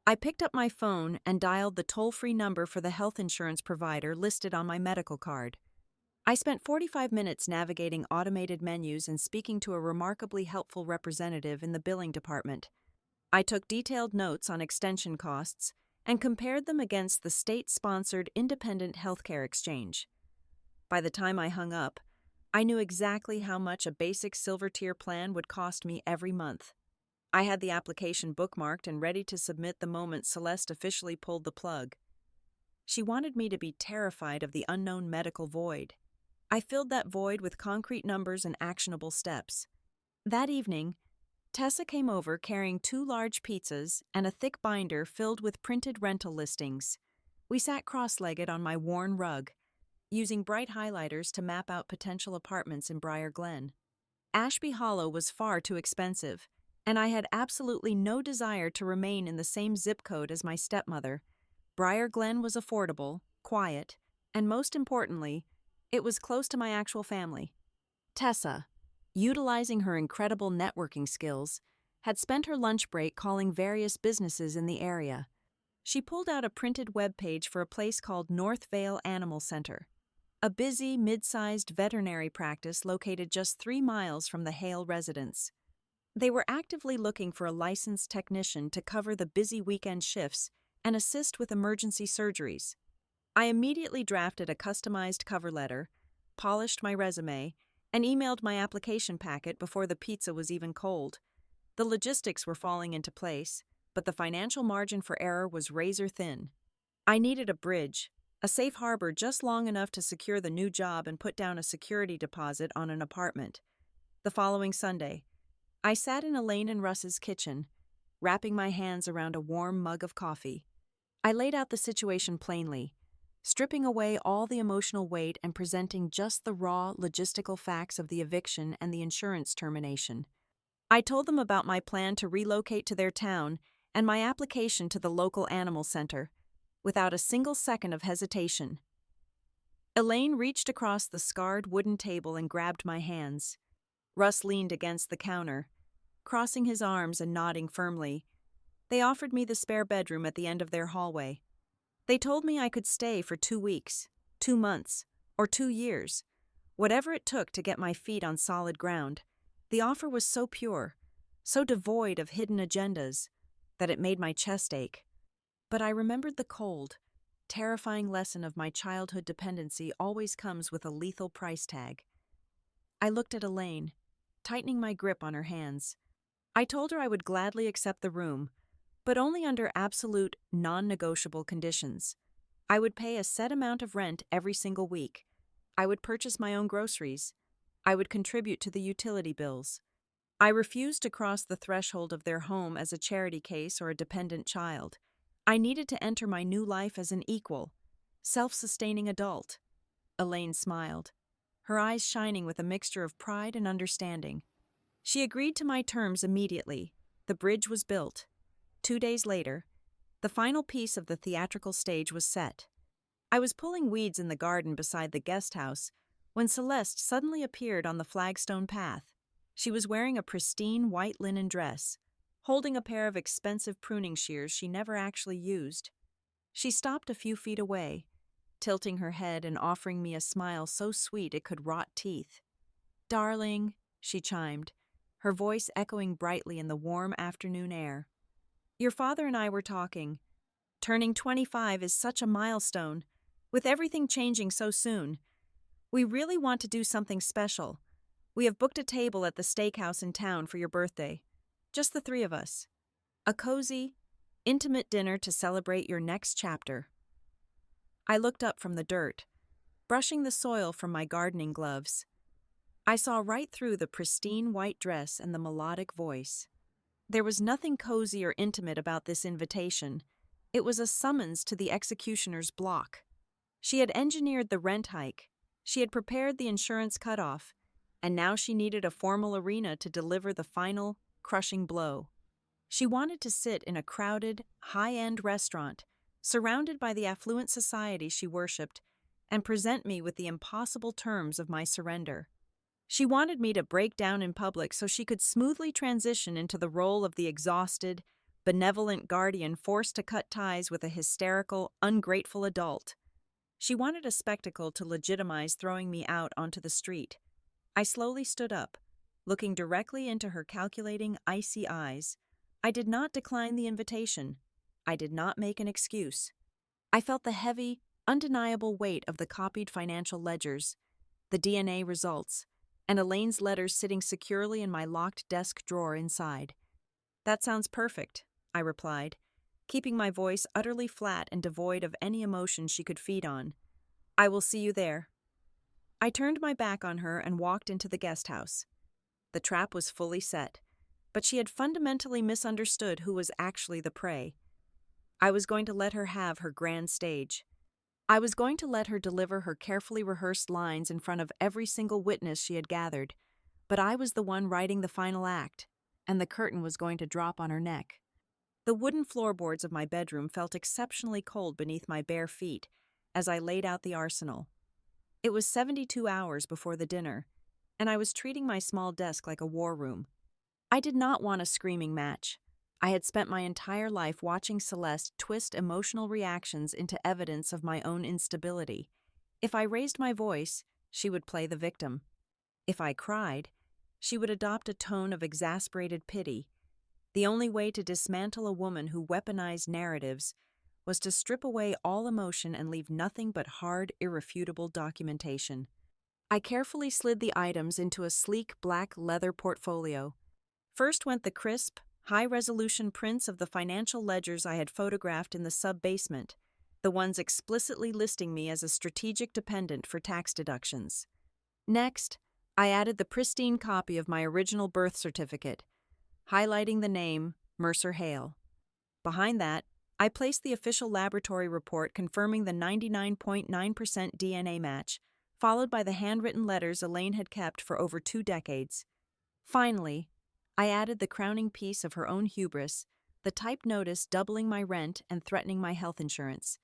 S1: I picked up my phone and dialed the toll-free number for the health insurance provider listed on my medical card. I spent 45 minutes navigating automated menus and speaking to a remarkably helpful representative in the billing department. I took detailed notes on extension costs and compared them against the state-sponsored independent healthcare exchange. By the time I hung up, I knew exactly how much a basic silver tier plan would cost me every month. I had the application bookmarked and ready to submit the moment Celeste officially pulled the plug. She wanted me to be terrified of the unknown medical void. I filled that void with concrete numbers and actionable steps. That evening, Tessa came over carrying 2 large pizzas and a thick binder filled with printed rental listings. We sat cross-legged on my worn rug, using bright highlighters to map out potential apartments in Briar Glen. Ashby Hollow was far too expensive, and I had absolutely no desire to remain in the same zip code as my stepmother. Briar Glen was affordable, quiet, and most importantly, it was close to my actual family. Tessa, utilizing her incredible networking skills, had spent her lunch break calling various businesses in the area. She pulled out a printed web page for a place called North Vale Animal Center, a busy, mid-sized veterinary practice located just 3 miles from the Hale residence. They were actively looking for a licensed technician to cover the busy weekend shifts and assist with emergency surgeries. I immediately drafted a customized cover letter, polished my resume, and emailed my application packet before the pizza was even cold. The logistics were falling into place, but the financial margin for error was razor thin. I needed a bridge, a safe harbor just long enough to secure the new job and put down a security deposit on an apartment. The following Sunday, I sat in Elaine and Russ's kitchen, wrapping my hands around a warm mug of coffee. I laid out the situation plainly, stripping away all the emotional weight and presenting just the raw, logistical facts of the eviction and the insurance termination. I told them about my plan to relocate to their town and my application to the local animal center, without a single second of hesitation. Elaine reached across the scarred wooden table and grabbed my hands. Russ leaned against the counter, crossing his arms and nodding firmly. They offered me the spare bedroom at the end of their hallway. They told me I could stay for 2 weeks, 2 months, or 2 years, whatever it took to get my feet on solid ground. The offer was so pure, so devoid of hidden agendas, that it made my chest ache. But I remembered the cold, terrifying lesson of my childhood dependency always comes with a lethal price tag. I looked at Elaine, tightening my grip on her hands. I told her I would gladly accept the room, but only under absolute, non-negotiable conditions. I would pay a set amount of rent every single week. I would purchase my own groceries. I would contribute to the utility bills. I refused to cross the threshold of their home as a charity case or a dependent child. I needed to enter my new life as an equal, self-sustaining adult. Elaine smiled, her eyes shining with a mixture of pride and understanding. She agreed to my terms immediately. The bridge was built. 2 days later, the final piece of the theatrical stage was set. I was pulling weeds in the garden beside the guest house when Celeste suddenly appeared on the flagstone path. She was wearing a pristine white linen dress, holding a pair of expensive pruning shears she never actually used. She stopped a few feet away, tilting her head and offering me a smile so sweet it could rot teeth. "Darling," she chimed, her voice echoing brightly in the warm afternoon air. "Your father and I were talking. Turning 25 is such a milestone, with everything changing so soon. We really want to do something special. We have booked a table at the steakhouse in town for your birthday. Just the three of us. A cozy, intimate dinner to celebrate your next chapter." I looked up from the dirt, brushing the soil from my gardening gloves. I saw right through the pristine white dress and the melodic voice. There was nothing cozy or intimate about this invitation. It was a summons to the executioner's block. She had engineered the rent hike, she had prepared the insurance cutoff, and now she needed a formal arena to deliver the final, crushing blow. She wanted to sit in a crowded, high-end restaurant, surrounded by the affluent society she worshipped, and present me with the impossible terms of my surrender. She wanted me to break down in public so she could smoothly transition into the role of the exhausted, benevolent guardian forced to cut ties with a hysterical, ungrateful adult. She wanted a spectacle to legitimize throwing me out onto the street. I slowly stood up, looking directly into her calculating, icy eyes. I did not decline the invitation. I did not make an excuse. I felt the heavy, undeniable weight of the copied financial ledgers, the DNA results, and Elaine's letters sitting securely in my locked desk drawer inside. "That sounds perfect," I replied, keeping my voice utterly flat and devoid of any emotion she could feed on. "I will see you there." I turned my back on her and walked into the guest house. The trap was fully set, but she had fundamentally misunderstood who was actually the prey. I was going to let her have her grand stage. I was going to let her deliver her carefully rehearsed lines in front of every single witness she had gathered, but I was the one writing the final act, and the curtain was going to drop on her neck. The wooden floorboards of my bedroom felt exceptionally cold beneath my bare feet as I laid out the arsenal. It was 72 hours before the dinner, and I was treating my small desk like a war room. I did not want a screaming match. I had spent my entire life watching Celeste twist emotional reactions into evidence of my own instability. If I raised my voice, she would play the victim. If I cried, she would adopt a tone of exasperated pity. The only way to dismantle a woman who weaponized narratives was to strip away all emotion and leave nothing but hard, irrefutable documentation. I carefully slid the items into a sleek black leather portfolio. First went the crisp, high-resolution prints of the financial ledgers I had photographed in the sub-basement, the ones explicitly listing me as a strategic dependent for tax deductions. Next, I added the pristine copy of my original birth certificate, highlighting the name Mercer Hale. Behind that, I placed the official laboratory report confirming the 99.9% DNA match, followed by the handwritten letters Elaine had kept for over 2 decades. Finally, I added the crowning piece of her own hubris, the typed notice doubling my rent and threatening my health insurance.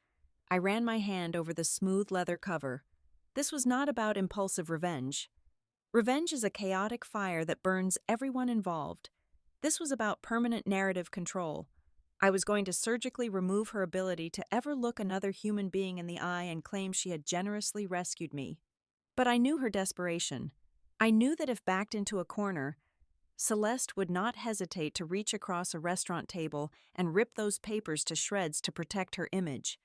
S1: I ran my hand over the smooth leather cover. This was not about impulsive revenge. Revenge is a chaotic fire that burns everyone involved. This was about permanent narrative control. I was going to surgically remove her ability to ever look another human being in the eye and claim she had generously rescued me. But I knew her desperation. I knew that if backed into a corner, Celeste would not hesitate to reach across a restaurant table and rip those papers to shreds to protect her image.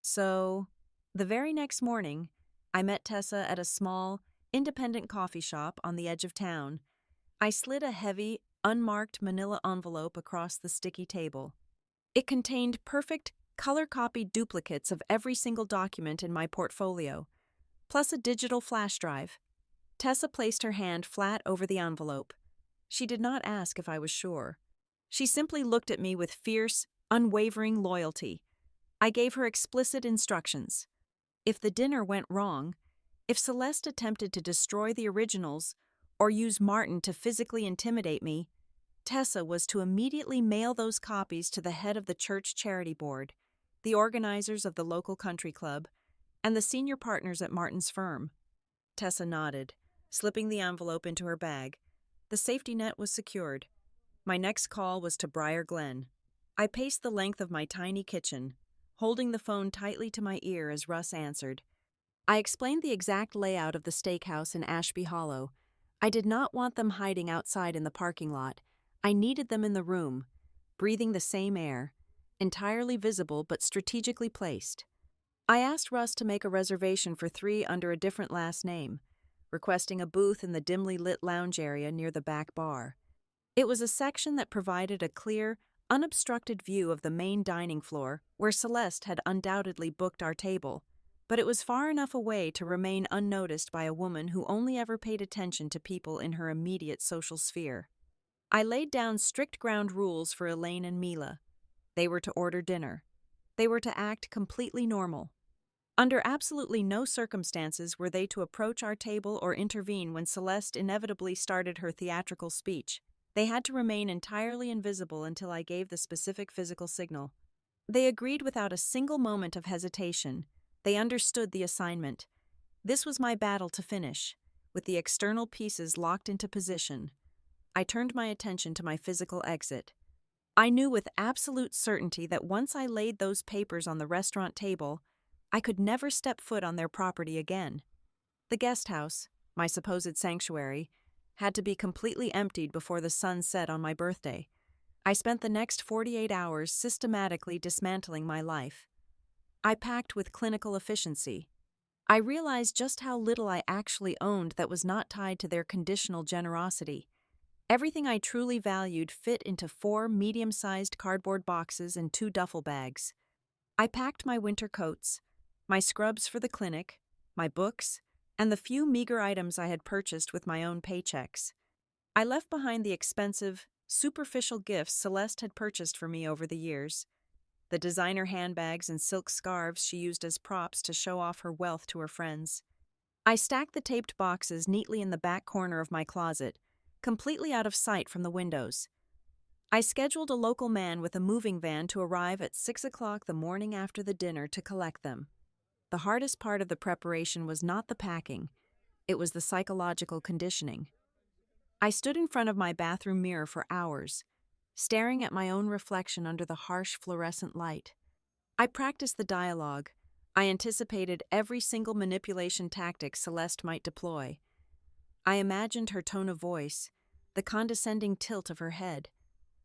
S1: So, the very next morning, I met Tessa at a small, independent coffee shop on the edge of town. I slid a heavy, unmarked manila envelope across the sticky table. It contained perfect, color-copied duplicates of every single document in my portfolio, plus a digital flash drive. Tessa placed her hand flat over the envelope. She did not ask if I was sure. She simply looked at me with fierce, unwavering loyalty. I gave her explicit instructions. If the dinner went wrong, if Celeste attempted to destroy the originals or use Martin to physically intimidate me, Tessa was to immediately mail those copies to the head of the church charity board, the organizers of the local country club, and the senior partners at Martin's firm. Tessa nodded, slipping the envelope into her bag. The safety net was secured. My next call was to Briar Glen. I paced the length of my tiny kitchen, holding the phone tightly to my ear as Russ answered. I explained the exact layout of the steakhouse in Ashby Hollow. I did not want them hiding outside in the parking lot. I needed them in the room, breathing the same air, entirely visible but strategically placed. I asked Russ to make a reservation for 3 under a different last name. requesting a booth in the dimly lit lounge area near the back bar. It was a section that provided a clear, unobstructed view of the main dining floor where Celeste had undoubtedly booked our table, but it was far enough away to remain unnoticed by a woman who only ever paid attention to people in her immediate social sphere. I laid down strict ground rules for Elaine and Mila. They were to order dinner. They were to act completely normal. Under absolutely no circumstances were they to approach our table or intervene when Celeste inevitably started her theatrical speech. They had to remain entirely invisible until I gave the specific physical signal. They agreed without a single moment of hesitation. They understood the assignment. This was my battle to finish, with the external pieces locked into position. I turned my attention to my physical exit. I knew with absolute certainty that once I laid those papers on the restaurant table, I could never step foot on their property again. The guest house, my supposed sanctuary, had to be completely emptied before the sun set on my birthday. I spent the next 48 hours systematically dismantling my life. I packed with clinical efficiency. I realized just how little I actually owned that was not tied to their conditional generosity. Everything I truly valued fit into 4 medium-sized cardboard boxes and 2 duffel bags. I packed my winter coats, my scrubs for the clinic, my books, and the few meager items I had purchased with my own paychecks. I left behind the expensive, superficial gifts Celeste had purchased for me over the years, the designer handbags and silk scarves she used as props to show off her wealth to her friends. I stacked the taped boxes neatly in the back corner of my closet, completely out of sight from the windows. I scheduled a local man with a moving van to arrive at 6 o'clock the morning after the dinner to collect them. The hardest part of the preparation was not the packing, it was the psychological conditioning. I stood in front of my bathroom mirror for hours, staring at my own reflection under the harsh fluorescent light. I practiced the dialogue. I anticipated every single manipulation tactic Celeste might deploy. I imagined her tone of voice, the condescending tilt of her head,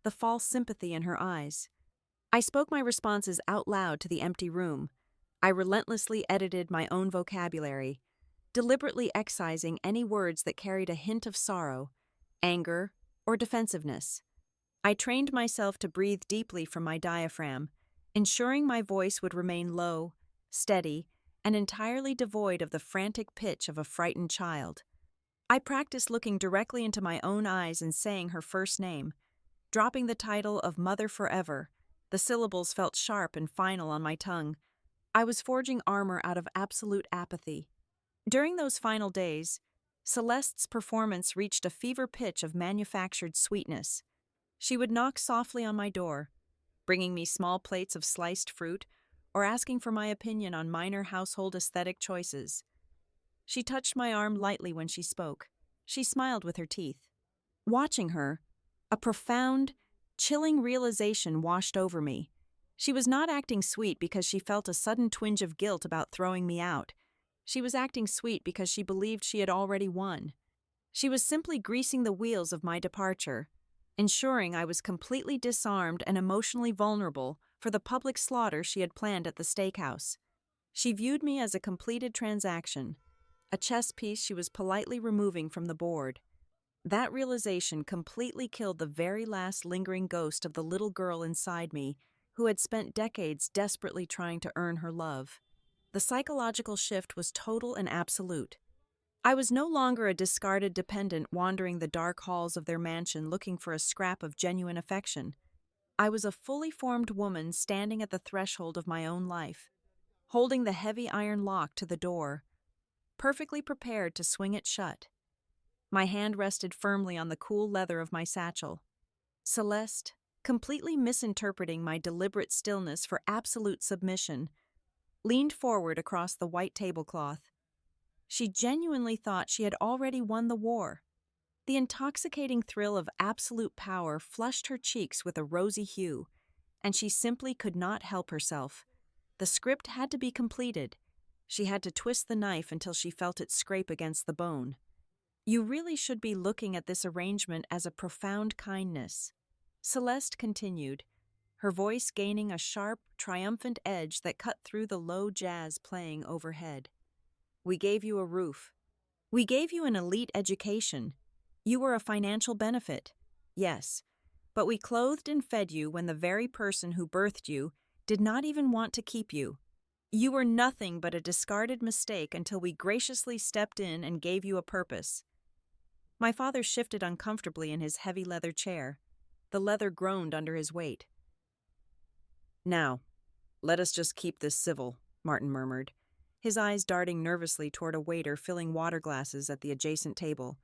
S1: the false sympathy in her eyes. I spoke my responses out loud to the empty room. I relentlessly edited my own vocabulary, deliberately excising any words that carried a hint of sorrow, anger, or defensiveness. I trained myself to breathe deeply from my diaphragm, ensuring my voice would remain low, steady, and entirely devoid of the frantic pitch of a frightened child. I practiced looking directly into my own eyes and saying her first name, dropping the title of Mother Forever. The syllables felt sharp and final on my tongue. I was forging armor out of absolute apathy. During those final days, Celeste's performance reached a fever pitch of manufactured sweetness. She would knock softly on my door, bringing me small plates of sliced fruit or asking for my opinion on minor household aesthetic choices. She touched my arm lightly when she spoke. She smiled with her teeth. Watching her, a profound, chilling realization washed over me. She was not acting sweet because she felt a sudden twinge of guilt about throwing me out. She was acting sweet because she believed she had already won. She was simply greasing the wheels of my departure, ensuring I was completely disarmed and emotionally vulnerable for the public slaughter she had planned at the steakhouse. She viewed me as a completed transaction, a chess piece she was politely removing from the board. That realization completely killed the very last lingering ghost of the little girl inside me who had spent decades desperately trying to earn her love. The psychological shift was total and absolute. I was no longer a discarded dependent wandering the dark halls of their mansion looking for a scrap of genuine affection. I was a fully formed woman standing at the threshold of my own life, holding the heavy iron lock to the door, perfectly prepared to swing it shut. My hand rested firmly on the cool leather of my satchel. Celeste, completely misinterpreting my deliberate stillness for absolute submission, leaned forward across the white tablecloth. She genuinely thought she had already won the war. The intoxicating thrill of absolute power flushed her cheeks with a rosy hue, and she simply could not help herself. The script had to be completed. She had to twist the knife until she felt it scrape against the bone. You really should be looking at this arrangement as a profound kindness, Celeste continued, her voice gaining a sharp, triumphant edge that cut through the low jazz playing overhead. We gave you a roof. We gave you an elite education. You were a financial benefit. Yes, but we clothed and fed you when the very person who birthed you did not even want to keep you. You were nothing but a discarded mistake until we graciously stepped in and gave you a purpose. My father shifted uncomfortably in his heavy leather chair. The leather groaned under his weight. Now, let us just keep this civil, Martin murmured, his eyes darting nervously toward a waiter filling water glasses at the adjacent table.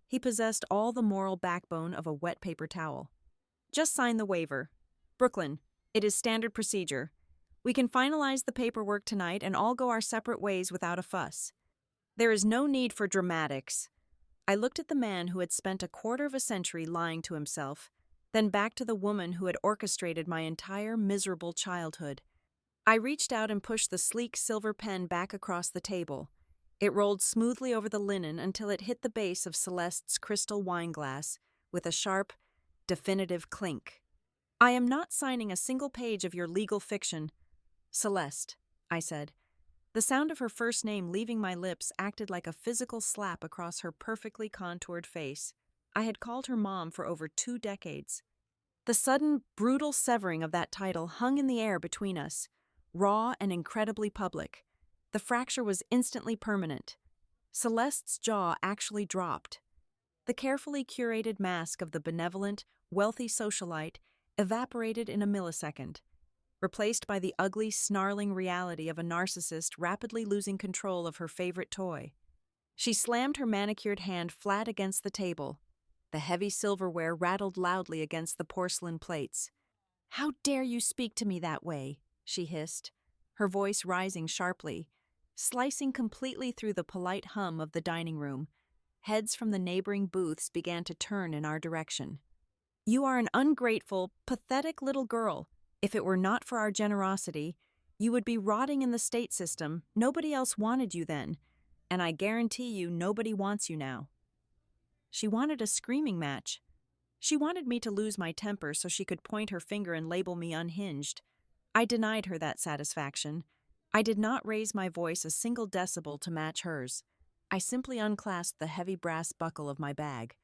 S1: He possessed all the moral backbone of a wet paper towel. Just sign the waiver. Brooklyn, it is standard procedure. We can finalize the paperwork tonight and all go our separate ways without a fuss. There is no need for dramatics. I looked at the man who had spent a quarter of a century lying to himself, then back to the woman who had orchestrated my entire miserable childhood. I reached out and pushed the sleek silver pen back across the table. It rolled smoothly over the linen until it hit the base of Celeste's crystal wine glass with a sharp, definitive clink. I am not signing a single page of your legal fiction. Celeste, I said. The sound of her first name leaving my lips acted like a physical slap across her perfectly contoured face. I had called her mom for over 2 decades. The sudden, brutal severing of that title hung in the air between us, raw and incredibly public. The fracture was instantly permanent. Celeste's jaw actually dropped. The carefully curated mask of the benevolent, wealthy socialite evaporated in a millisecond, replaced by the ugly, snarling reality of a narcissist rapidly losing control of her favorite toy. She slammed her manicured hand flat against the table. The heavy silverware rattled loudly against the porcelain plates. "How dare you speak to me that way?" she hissed, her voice rising sharply, slicing completely through the polite hum of the dining room. Heads from the neighboring booths began to turn in our direction. "You are an ungrateful, pathetic little girl. If it were not for our generosity, you would be rotting in the state system. Nobody else wanted you then, and I guarantee you nobody wants you now." She wanted a screaming match. She wanted me to lose my temper so she could point her finger and label me unhinged. I denied her that satisfaction. I did not raise my voice a single decibel to match hers. I simply unclasped the heavy brass buckle of my bag.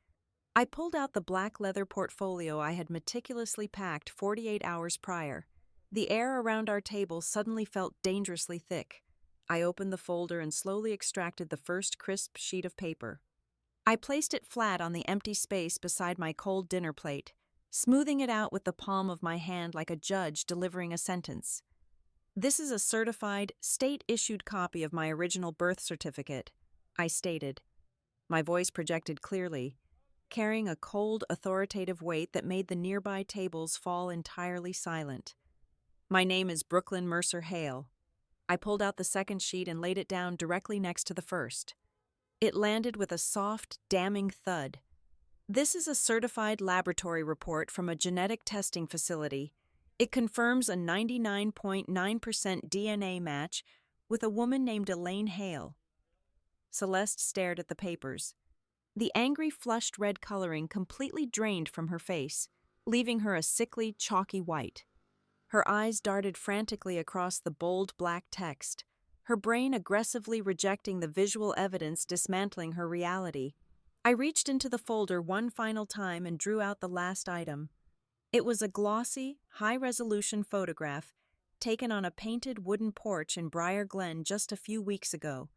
S1: I pulled out the black leather portfolio I had meticulously packed 48 hours prior. The air around our table suddenly felt dangerously thick. I opened the folder and slowly extracted the first crisp sheet of paper. I placed it flat on the empty space beside my cold dinner plate, smoothing it out with the palm of my hand like a judge delivering a sentence. "This is a certified, state-issued copy of my original birth certificate," I stated. My voice projected clearly, carrying a cold, authoritative weight that made the nearby tables fall entirely silent. "My name is Brooklyn Mercer Hale." I pulled out the second sheet and laid it down directly next to the first. It landed with a soft, damning thud. "This is a certified laboratory report from a genetic testing facility. It confirms a 99.9% DNA match with a woman named Elaine Hale." Celeste stared at the papers. The angry, flushed red coloring completely drained from her face, leaving her a sickly, chalky white. Her eyes darted frantically across the bold black text, her brain aggressively rejecting the visual evidence dismantling her reality. I reached into the folder one final time and drew out the last item. It was a glossy, high-resolution photograph taken on a painted wooden porch in Briar Glen just a few weeks ago.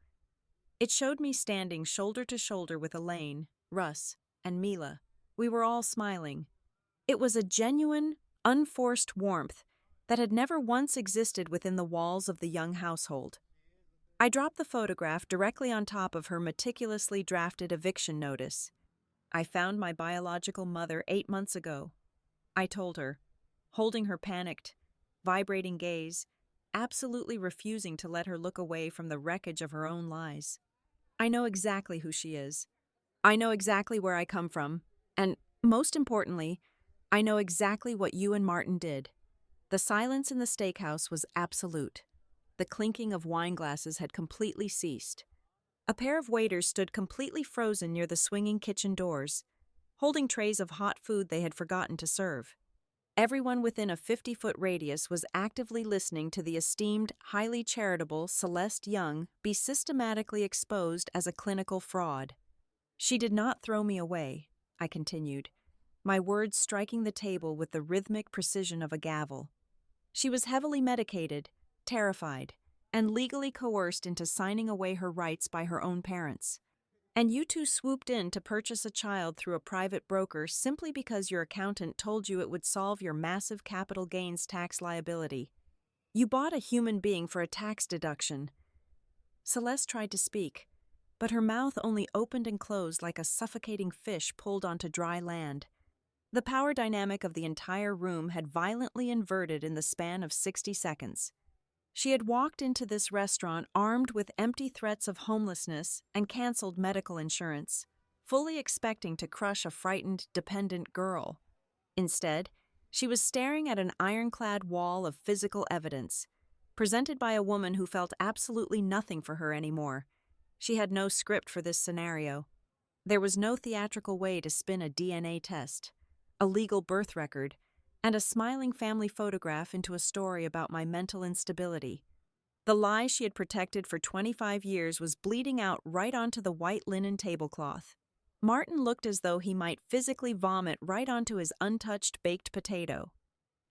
S1: It showed me standing shoulder to shoulder with Elaine, Russ, and Mila. We were all smiling. It was a genuine, unforced warmth that had never once existed within the walls of the young household. I dropped the photograph directly on top of her meticulously drafted eviction notice. "I found my biological mother 8 months ago," I told her, holding her panicked, vibrating gaze, absolutely refusing to let her look away from the wreckage of her own lies. "I know exactly who she is. I know exactly where I come from, and, most importantly, I know exactly what you and Martin did." The silence in the steakhouse was absolute. The clinking of wine glasses had completely ceased. A pair of waiters stood completely frozen near the swinging kitchen doors, holding trays of hot food they had forgotten to serve. Everyone within a 50-foot radius was actively listening to the esteemed, highly charitable Celeste Young be systematically exposed as a clinical fraud. She did not throw me away, I continued, my words striking the table with the rhythmic precision of a gavel. She was heavily medicated, terrified, and legally coerced into signing away her rights by her own parents. And you two swooped in to purchase a child through a private broker simply because your accountant told you it would solve your massive capital gains tax liability. You bought a human being for a tax deduction. Celeste tried to speak, but her mouth only opened and closed like a suffocating fish pulled onto dry land. The power dynamic of the entire room had violently inverted in the span of 60 seconds. She had walked into this restaurant armed with empty threats of homelessness and canceled medical insurance, fully expecting to crush a frightened, dependent girl. Instead, she was staring at an ironclad wall of physical evidence, presented by a woman who felt absolutely nothing for her anymore. She had no script for this scenario. There was no theatrical way to spin a DNA test, a legal birth record, and a smiling family photograph into a story about my mental instability. The lie she had protected for 25 years was bleeding out right onto the white linen tablecloth. Martin looked as though he might physically vomit right onto his untouched baked potato.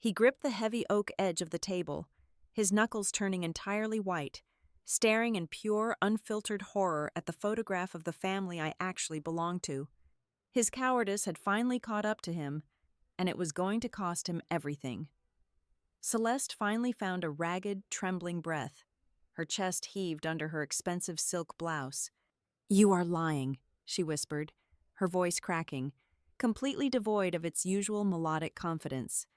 S1: He gripped the heavy oak edge of the table, his knuckles turning entirely white, staring in pure, unfiltered horror at the photograph of the family I actually belonged to. His cowardice had finally caught up to him, and it was going to cost him everything. Celeste finally found a ragged, trembling breath. Her chest heaved under her expensive silk blouse. "You are lying," she whispered, her voice cracking, completely devoid of its usual melodic confidence.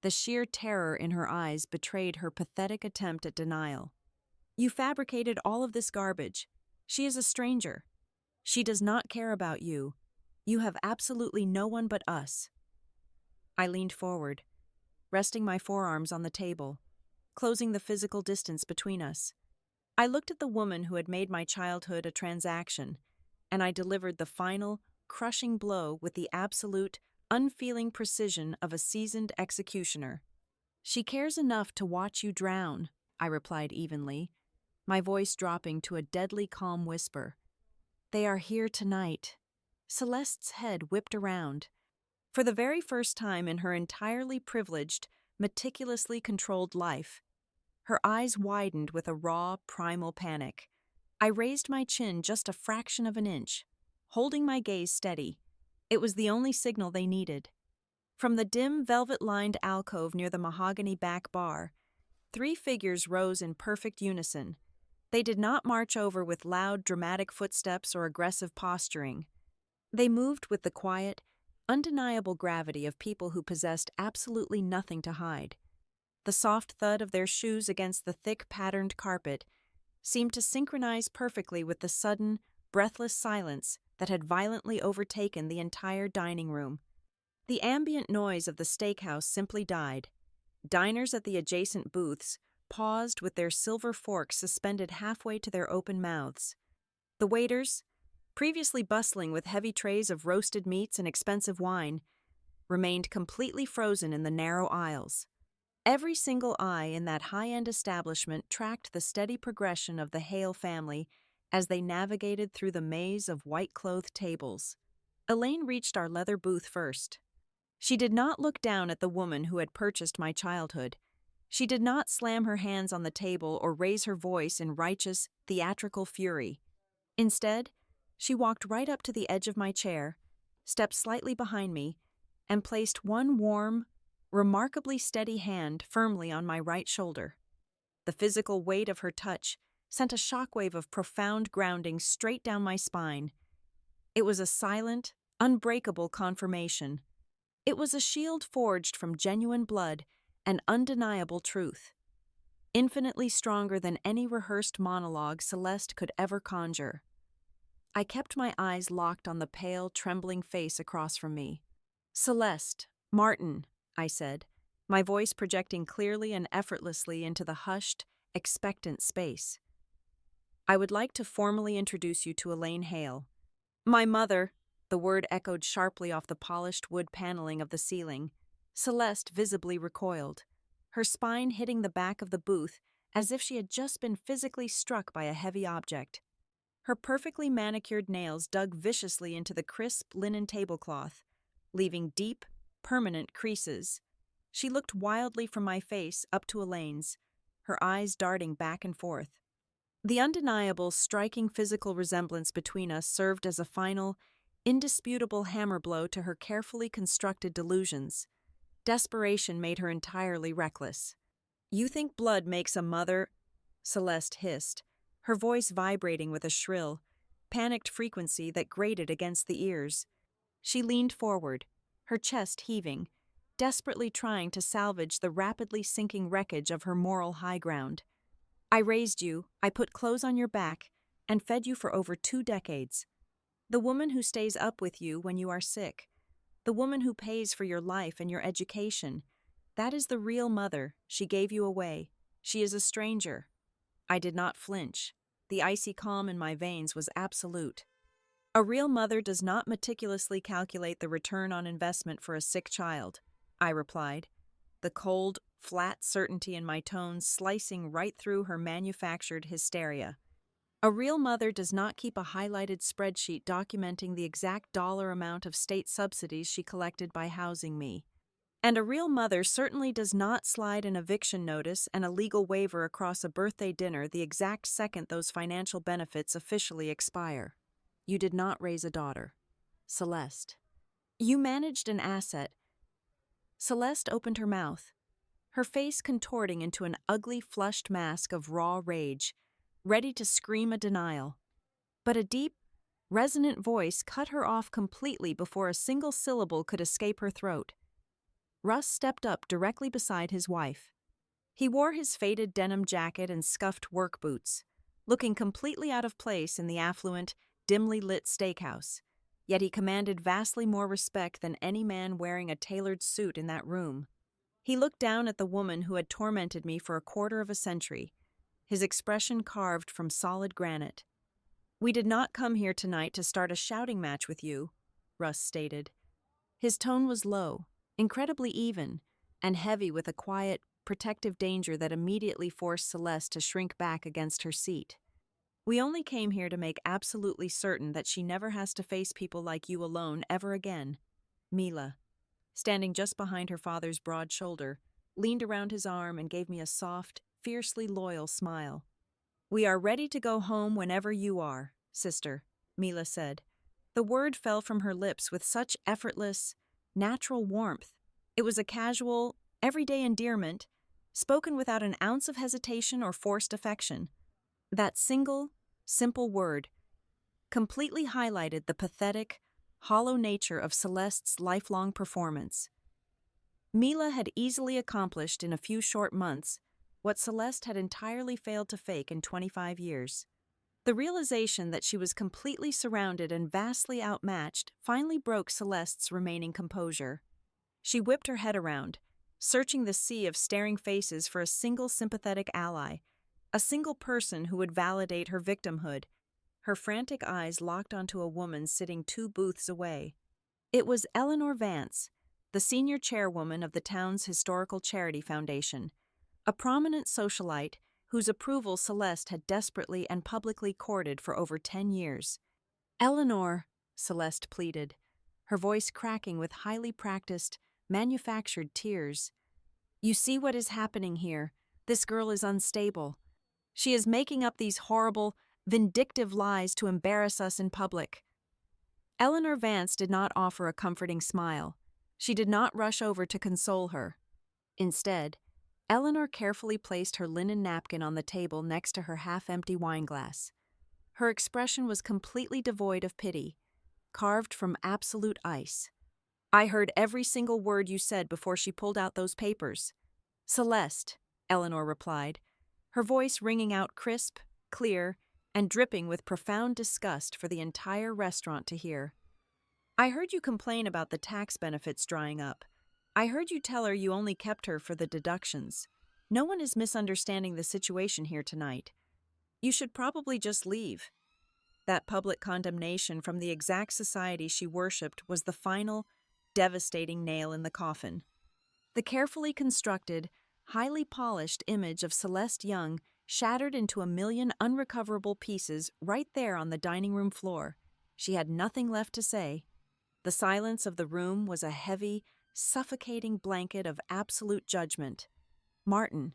S1: The sheer terror in her eyes betrayed her pathetic attempt at denial. "You fabricated all of this garbage. She is a stranger. She does not care about you. You have absolutely no one but us." I leaned forward, resting my forearms on the table, closing the physical distance between us. I looked at the woman who had made my childhood a transaction, and I delivered the final, crushing blow with the absolute, unfeeling precision of a seasoned executioner. "She cares enough to watch you drown," I replied evenly, my voice dropping to a deadly calm whisper. "They are here tonight." Celeste's head whipped around. For the very first time in her entirely privileged, meticulously controlled life, her eyes widened with a raw, primal panic. I raised my chin just a fraction of an inch, holding my gaze steady. It was the only signal they needed. From the dim, velvet-lined alcove near the mahogany back bar, 3 figures rose in perfect unison. They did not march over with loud, dramatic footsteps or aggressive posturing. They moved with the quiet, undeniable gravity of people who possessed absolutely nothing to hide. The soft thud of their shoes against the thick, patterned carpet seemed to synchronize perfectly with the sudden, breathless silence that had violently overtaken the entire dining room. The ambient noise of the steakhouse simply died. Diners at the adjacent booths paused with their silver forks suspended halfway to their open mouths. The waiters, previously bustling with heavy trays of roasted meats and expensive wine, remained completely frozen in the narrow aisles. Every single eye in that high-end establishment tracked the steady progression of the Hale family as they navigated through the maze of white-clothed tables. Elaine reached our leather booth first. She did not look down at the woman who had purchased my childhood. She did not slam her hands on the table or raise her voice in righteous, theatrical fury. Instead, she walked right up to the edge of my chair, stepped slightly behind me, and placed one warm, remarkably steady hand firmly on my right shoulder. The physical weight of her touch sent a shockwave of profound grounding straight down my spine. It was a silent, unbreakable confirmation. It was a shield forged from genuine blood and undeniable truth, infinitely stronger than any rehearsed monologue Celeste could ever conjure. I kept my eyes locked on the pale, trembling face across from me. "Celeste, Martin," I said, my voice projecting clearly and effortlessly into the hushed, expectant space. "I would like to formally introduce you to Elaine Hale." "My mother," the word echoed sharply off the polished wood paneling of the ceiling. Celeste visibly recoiled, her spine hitting the back of the booth as if she had just been physically struck by a heavy object. Her perfectly manicured nails dug viciously into the crisp linen tablecloth, leaving deep, permanent creases. She looked wildly from my face up to Elaine's, her eyes darting back and forth. The undeniable, striking physical resemblance between us served as a final, indisputable hammer blow to her carefully constructed delusions. Desperation made her entirely reckless. "You think blood makes a mother?" Celeste hissed, her voice vibrating with a shrill, panicked frequency that grated against the ears. She leaned forward, her chest heaving, desperately trying to salvage the rapidly sinking wreckage of her moral high ground. "I raised you, I put clothes on your back, and fed you for over 2 decades. The woman who stays up with you when you are sick. The woman who pays for your life and your education. That is the real mother. She gave you away. She is a stranger." I did not flinch. The icy calm in my veins was absolute. "A real mother does not meticulously calculate the return on investment for a sick child," I replied, the cold, flat certainty in my tones slicing right through her manufactured hysteria. "A real mother does not keep a highlighted spreadsheet documenting the exact dollar amount of state subsidies she collected by housing me. And a real mother certainly does not slide an eviction notice and a legal waiver across a birthday dinner the exact second those financial benefits officially expire. You did not raise a daughter. Celeste. You managed an asset." Celeste opened her mouth, her face contorting into an ugly, flushed mask of raw rage, ready to scream a denial. But a deep, resonant voice cut her off completely before a single syllable could escape her throat. Russ stepped up directly beside his wife. He wore his faded denim jacket and scuffed work boots, looking completely out of place in the affluent, dimly lit steakhouse, yet he commanded vastly more respect than any man wearing a tailored suit in that room. He looked down at the woman who had tormented me for a quarter of a century, his expression carved from solid granite. "We did not come here tonight to start a shouting match with you," Russ stated. His tone was low, incredibly even, and heavy with a quiet, protective danger that immediately forced Celeste to shrink back against her seat. "We only came here to make absolutely certain that she never has to face people like you alone ever again." Mila, standing just behind her father's broad shoulder, leaned around his arm and gave me a soft, fiercely loyal smile. "We are ready to go home whenever you are, sister," Mila said. The word fell from her lips with such effortless, natural warmth. It was a casual, everyday endearment, spoken without an ounce of hesitation or forced affection. That single, simple word completely highlighted the pathetic, hollow nature of Celeste's lifelong performance. Mila had easily accomplished in a few short months what Celeste had entirely failed to fake in 25 years. The realization that she was completely surrounded and vastly outmatched finally broke Celeste's remaining composure. She whipped her head around, searching the sea of staring faces for a single sympathetic ally, a single person who would validate her victimhood. Her frantic eyes locked onto a woman sitting 2 booths away. It was Eleanor Vance, the senior chairwoman of the town's historical charity foundation, a prominent socialite whose approval Celeste had desperately and publicly courted for over 10 years. "Eleanor," Celeste pleaded, her voice cracking with highly practiced, manufactured tears. "You see what is happening here. This girl is unstable. She is making up these horrible, vindictive lies to embarrass us in public." Eleanor Vance did not offer a comforting smile. She did not rush over to console her. Instead, Eleanor carefully placed her linen napkin on the table next to her half-empty wineglass. Her expression was completely devoid of pity, carved from absolute ice. "I heard every single word you said before she pulled out those papers." "Celeste," Eleanor replied, her voice ringing out crisp, clear, and dripping with profound disgust for the entire restaurant to hear. "I heard you complain about the tax benefits drying up. I heard you tell her you only kept her for the deductions. No one is misunderstanding the situation here tonight. You should probably just leave." That public condemnation from the exact society she worshipped was the final, devastating nail in the coffin. The carefully constructed, highly polished image of Celeste Young shattered into a million unrecoverable pieces right there on the dining room floor. She had nothing left to say. The silence of the room was a heavy, suffocating blanket of absolute judgment. Martin,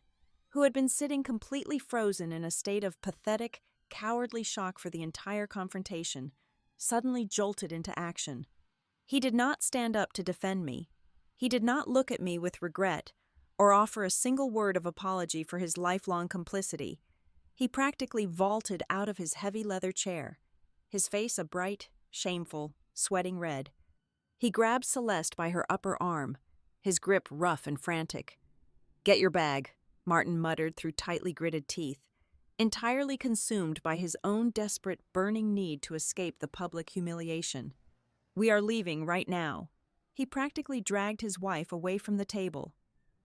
S1: who had been sitting completely frozen in a state of pathetic, cowardly shock for the entire confrontation, suddenly jolted into action. He did not stand up to defend me. He did not look at me with regret or offer a single word of apology for his lifelong complicity. He practically vaulted out of his heavy leather chair, his face a bright, shameful, sweating red. He grabbed Celeste by her upper arm, his grip rough and frantic. "Get your bag," Martin muttered through tightly gritted teeth, entirely consumed by his own desperate, burning need to escape the public humiliation. "We are leaving right now." He practically dragged his wife away from the table.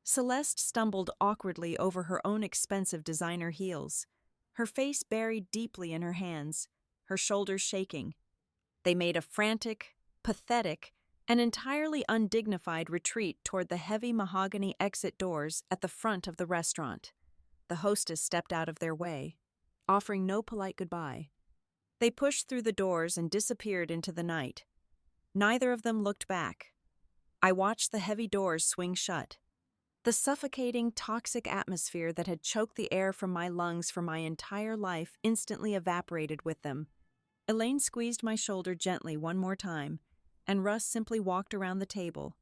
S1: Celeste stumbled awkwardly over her own expensive designer heels, her face buried deeply in her hands, her shoulders shaking. They made a frantic, pathetic, and entirely undignified retreat toward the heavy mahogany exit doors at the front of the restaurant. The hostess stepped out of their way, offering no polite goodbye. They pushed through the doors and disappeared into the night. Neither of them looked back. I watched the heavy doors swing shut. The suffocating, toxic atmosphere that had choked the air from my lungs for my entire life instantly evaporated with them. Elaine squeezed my shoulder gently one more time, and Russ simply walked around the table,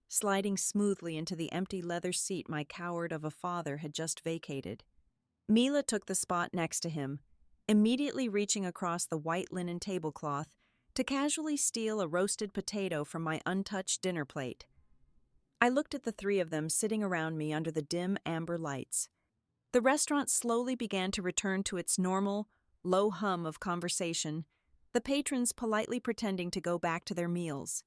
S1: sliding smoothly into the empty leather seat my coward of a father had just vacated. Mila took the spot next to him, immediately reaching across the white linen tablecloth to casually steal a roasted potato from my untouched dinner plate. I looked at the three of them sitting around me under the dim amber lights. The restaurant slowly began to return to its normal, low hum of conversation, the patrons politely pretending to go back to their meals.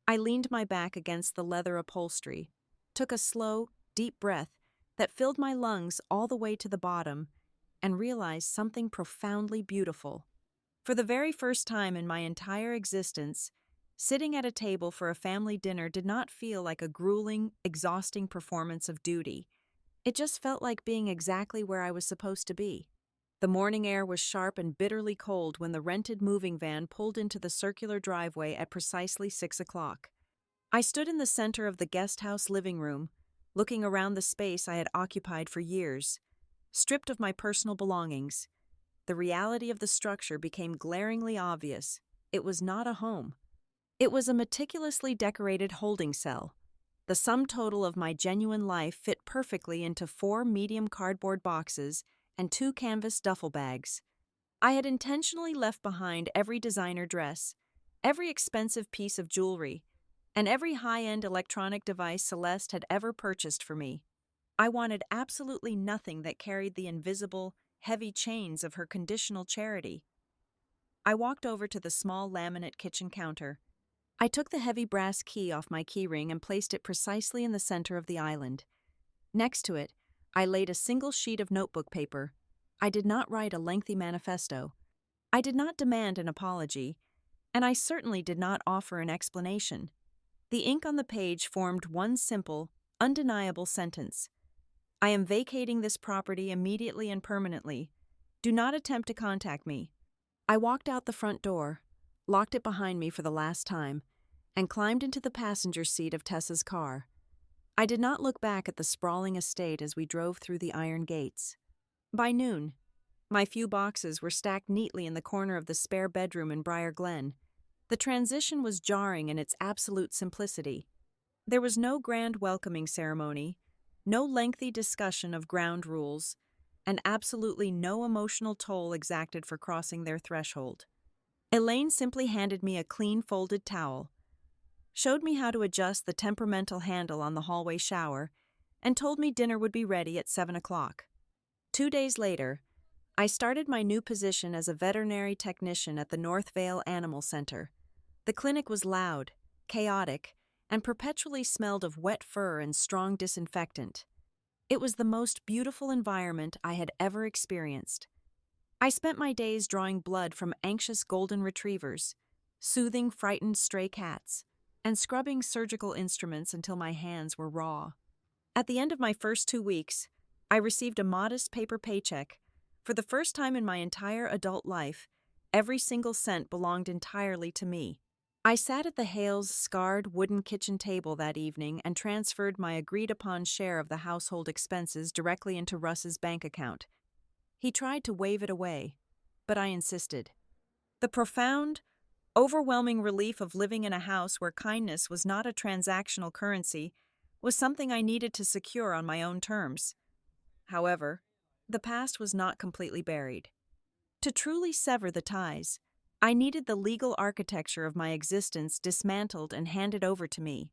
S1: I leaned my back against the leather upholstery, took a slow, deep breath that filled my lungs all the way to the bottom, and realized something profoundly beautiful. For the very first time in my entire existence, sitting at a table for a family dinner did not feel like a grueling, exhausting performance of duty. It just felt like being exactly where I was supposed to be. The morning air was sharp and bitterly cold when the rented moving van pulled into the circular driveway at precisely 6 o'clock. I stood in the center of the guest house living room, looking around the space I had occupied for years. Stripped of my personal belongings, the reality of the structure became glaringly obvious. It was not a home. It was a meticulously decorated holding cell. The sum total of my genuine life fit perfectly into 4 medium cardboard boxes and 2 canvas duffel bags. I had intentionally left behind every designer dress, every expensive piece of jewelry, and every high-end electronic device Celeste had ever purchased for me. I wanted absolutely nothing that carried the invisible, heavy chains of her conditional charity. I walked over to the small laminate kitchen counter. I took the heavy brass key off my keyring and placed it precisely in the center of the island. Next to it, I laid a single sheet of notebook paper. I did not write a lengthy manifesto. I did not demand an apology, and I certainly did not offer an explanation. The ink on the page formed one simple, undeniable sentence. I am vacating this property immediately and permanently. Do not attempt to contact me. I walked out the front door, locked it behind me for the last time, and climbed into the passenger seat of Tessa's car. I did not look back at the sprawling estate as we drove through the iron gates. By noon, my few boxes were stacked neatly in the corner of the spare bedroom in Briar Glen. The transition was jarring in its absolute simplicity. There was no grand welcoming ceremony, no lengthy discussion of ground rules, and absolutely no emotional toll exacted for crossing their threshold. Elaine simply handed me a clean folded towel, showed me how to adjust the temperamental handle on the hallway shower, and told me dinner would be ready at 7 o'clock. 2 days later, I started my new position as a veterinary technician at the North Vale Animal Center. The clinic was loud, chaotic, and perpetually smelled of wet fur and strong disinfectant. It was the most beautiful environment I had ever experienced. I spent my days drawing blood from anxious golden retrievers, soothing frightened stray cats, and scrubbing surgical instruments until my hands were raw. At the end of my first 2 weeks, I received a modest paper paycheck. For the first time in my entire adult life, every single cent belonged entirely to me. I sat at the Hales' scarred wooden kitchen table that evening and transferred my agreed-upon share of the household expenses directly into Russ's bank account. He tried to wave it away, but I insisted. The profound, overwhelming relief of living in a house where kindness was not a transactional currency was something I needed to secure on my own terms. However, the past was not completely buried. To truly sever the ties, I needed the legal architecture of my existence dismantled and handed over to me.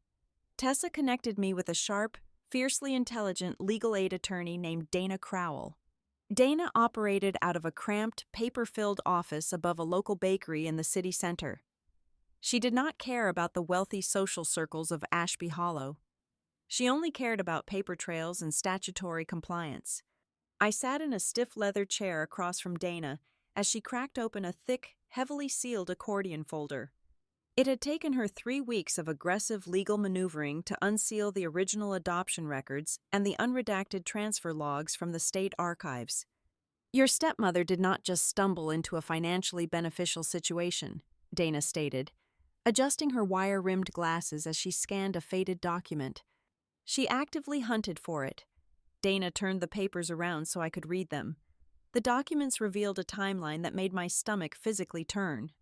S1: Tessa connected me with a sharp, fiercely intelligent legal aid attorney named Dana Crowell. Dana operated out of a cramped, paper-filled office above a local bakery in the city center. She did not care about the wealthy social circles of Ashby Hollow. She only cared about paper trails and statutory compliance. I sat in a stiff leather chair across from Dana as she cracked open a thick, heavily sealed accordion folder. It had taken her 3 weeks of aggressive legal maneuvering to unseal the original adoption records and the unredacted transfer logs from the state archives. "Your stepmother did not just stumble into a financially beneficial situation," Dana stated, adjusting her wire-rimmed glasses as she scanned a faded document. "She actively hunted for it." Dana turned the papers around so I could read them. The documents revealed a timeline that made my stomach physically turn.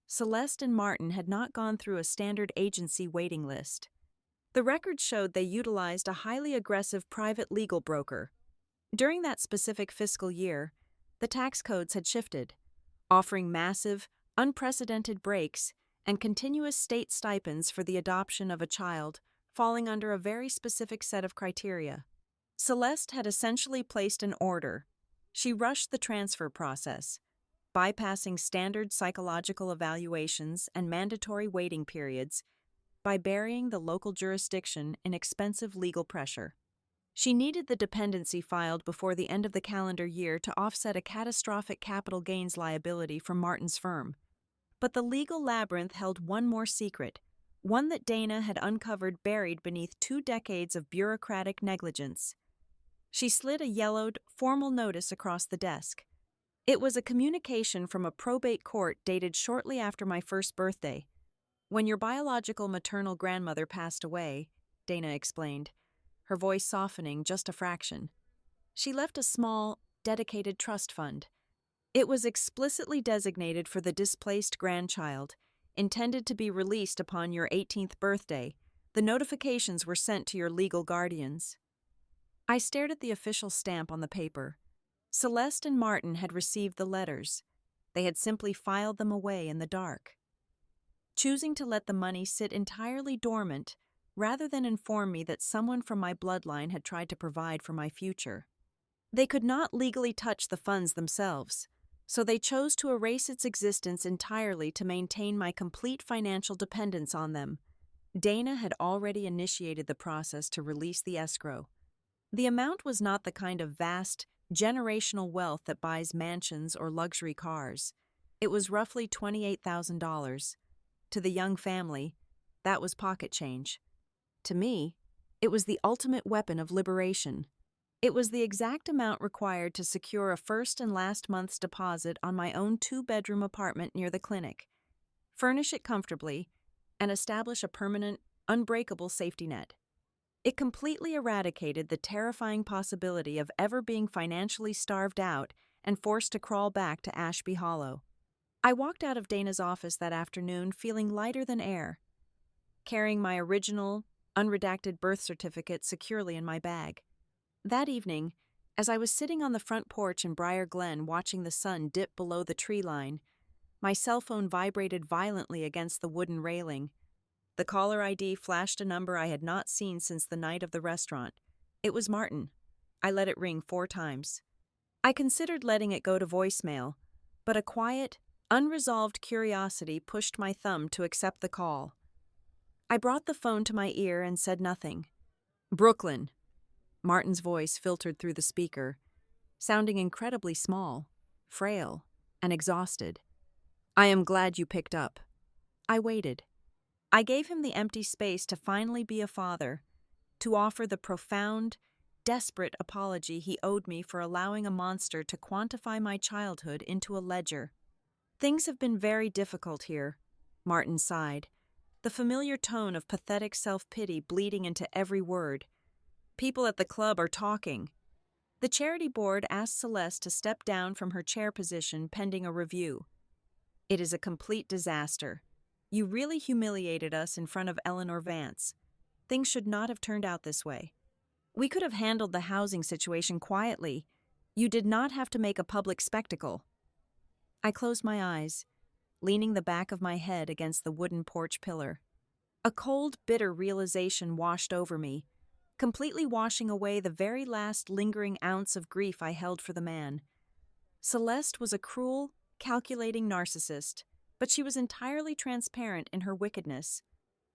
S1: Celeste and Martin had not gone through a standard agency waiting list. The records showed they utilized a highly aggressive private legal broker. During that specific fiscal year, the tax codes had shifted, offering massive, unprecedented breaks and continuous state stipends for the adoption of a child falling under a very specific set of criteria. Celeste had essentially placed an order. She rushed the transfer process, bypassing standard psychological evaluations and mandatory waiting periods by burying the local jurisdiction in expensive legal pressure. She needed the dependency filed before the end of the calendar year to offset a catastrophic capital gains liability from Martin's firm. But the legal labyrinth held one more secret, one that Dana had uncovered buried beneath 2 decades of bureaucratic negligence. She slid a yellowed, formal notice across the desk. It was a communication from a probate court dated shortly after my first birthday. "When your biological maternal grandmother passed away," Dana explained, her voice softening just a fraction, "she left a small, dedicated trust fund. It was explicitly designated for the displaced grandchild, intended to be released upon your 18th birthday. The notifications were sent to your legal guardians." I stared at the official stamp on the paper. Celeste and Martin had received the letters. They had simply filed them away in the dark, choosing to let the money sit entirely dormant rather than inform me that someone from my bloodline had tried to provide for my future. They could not legally touch the funds themselves, so they chose to erase its existence entirely to maintain my complete financial dependence on them. Dana had already initiated the process to release the escrow. The amount was not the kind of vast, generational wealth that buys mansions or luxury cars. It was roughly $28,000. To the young family, that was pocket change. To me, it was the ultimate weapon of liberation. It was the exact amount required to secure a first and last month's deposit on my own 2-bedroom apartment near the clinic, furnish it comfortably, and establish a permanent, unbreakable safety net. It completely eradicated the terrifying possibility of ever being financially starved out and forced to crawl back to Ashby Hollow. I walked out of Dana's office that afternoon feeling lighter than air, carrying my original, unredacted birth certificate securely in my bag. That evening, as I was sitting on the front porch in Briar Glen watching the sun dip below the tree line, my cell phone vibrated violently against the wooden railing. The caller ID flashed a number I had not seen since the night of the restaurant. It was Martin. I let it ring 4 times. I considered letting it go to voicemail, but a quiet, unresolved curiosity pushed my thumb to accept the call. I brought the phone to my ear and said nothing. "Brooklyn." Martin's voice filtered through the speaker, sounding incredibly small, frail, and exhausted. "I am glad you picked up." I waited. I gave him the empty space to finally be a father. to offer the profound, desperate apology he owed me for allowing a monster to quantify my childhood into a ledger. Things have been very difficult here, Martin sighed, the familiar tone of pathetic self-pity bleeding into every word. People at the club are talking. The charity board asked Celeste to step down from her chair position pending a review. It is a complete disaster. You really humiliated us in front of Eleanor Vance. Things should not have turned out this way. We could have handled the housing situation quietly. You did not have to make a public spectacle. I closed my eyes, leaning the back of my head against the wooden porch pillar. A cold, bitter realization washed over me, completely washing away the very last lingering ounce of grief I held for the man. Celeste was a cruel, calculating narcissist, but she was entirely transparent in her wickedness.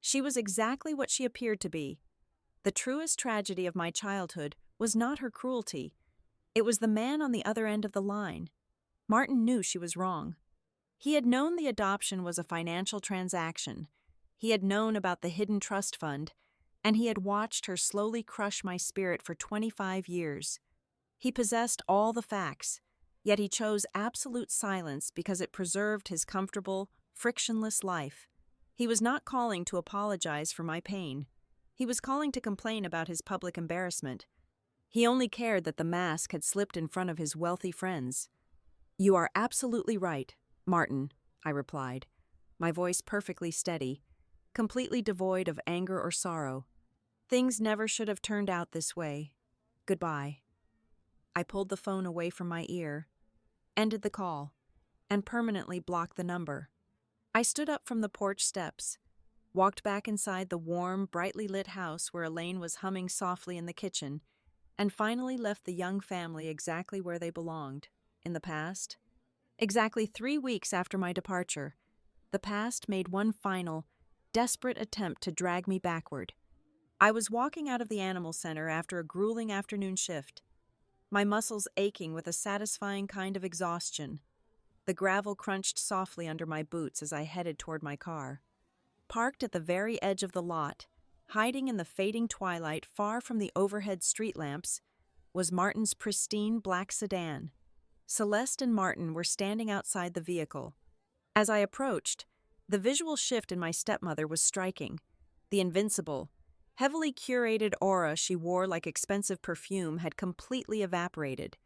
S1: She was exactly what she appeared to be. The truest tragedy of my childhood was not her cruelty. It was the man on the other end of the line. Martin knew she was wrong. He had known the adoption was a financial transaction. He had known about the hidden trust fund, and he had watched her slowly crush my spirit for 25 years. He possessed all the facts, yet he chose absolute silence because it preserved his comfortable, frictionless life. He was not calling to apologize for my pain. He was calling to complain about his public embarrassment. He only cared that the mask had slipped in front of his wealthy friends. "You are absolutely right, Martin," I replied, my voice perfectly steady, completely devoid of anger or sorrow. "Things never should have turned out this way. Goodbye." I pulled the phone away from my ear, ended the call, and permanently blocked the number. I stood up from the porch steps, walked back inside the warm, brightly lit house where Elaine was humming softly in the kitchen, and finally left the young family exactly where they belonged, in the past. Exactly 3 weeks after my departure, the past made one final, desperate attempt to drag me backward. I was walking out of the animal center after a grueling afternoon shift, my muscles aching with a satisfying kind of exhaustion. The gravel crunched softly under my boots as I headed toward my car. Parked at the very edge of the lot, hiding in the fading twilight far from the overhead street lamps, was Martin's pristine black sedan. Celeste and Martin were standing outside the vehicle. As I approached, the visual shift in my stepmother was striking. The invincible, heavily curated aura she wore like expensive perfume had completely evaporated.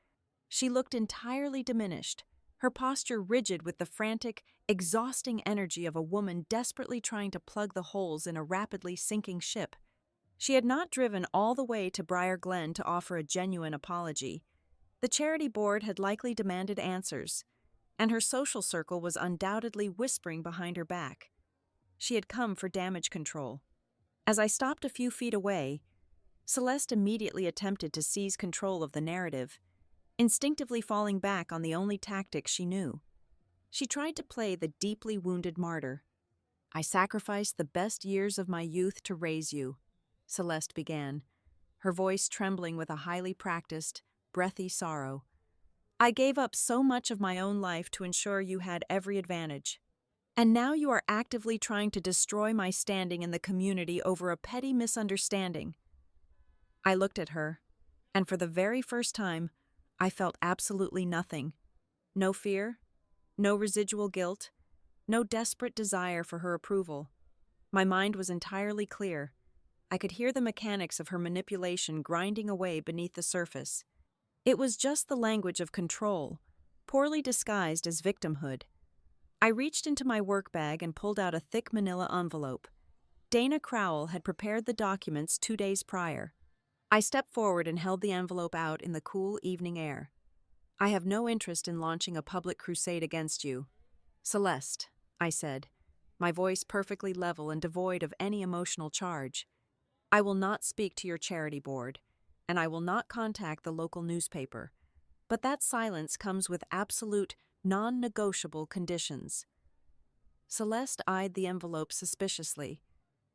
S1: She looked entirely diminished, her posture rigid with the frantic, exhausting energy of a woman desperately trying to plug the holes in a rapidly sinking ship. She had not driven all the way to Briar Glen to offer a genuine apology. The charity board had likely demanded answers, and her social circle was undoubtedly whispering behind her back. She had come for damage control. As I stopped a few feet away, Celeste immediately attempted to seize control of the narrative, instinctively falling back on the only tactic she knew. She tried to play the deeply wounded martyr. "I sacrificed the best years of my youth to raise you," Celeste began, her voice trembling with a highly practiced, breathy sorrow. "I gave up so much of my own life to ensure you had every advantage. And now you are actively trying to destroy my standing in the community over a petty misunderstanding." I looked at her, and for the very first time, I felt absolutely nothing. No fear, no residual guilt, no desperate desire for her approval. My mind was entirely clear. I could hear the mechanics of her manipulation grinding away beneath the surface. It was just the language of control, poorly disguised as victimhood. I reached into my work bag and pulled out a thick manila envelope. Dana Crowell had prepared the documents 2 days prior. I stepped forward and held the envelope out in the cool evening air. "I have no interest in launching a public crusade against you, Celeste," I said, my voice perfectly level and devoid of any emotional charge. "I will not speak to your charity board, and I will not contact the local newspaper. But that silence comes with absolute, non-negotiable conditions." Celeste eyed the envelope suspiciously.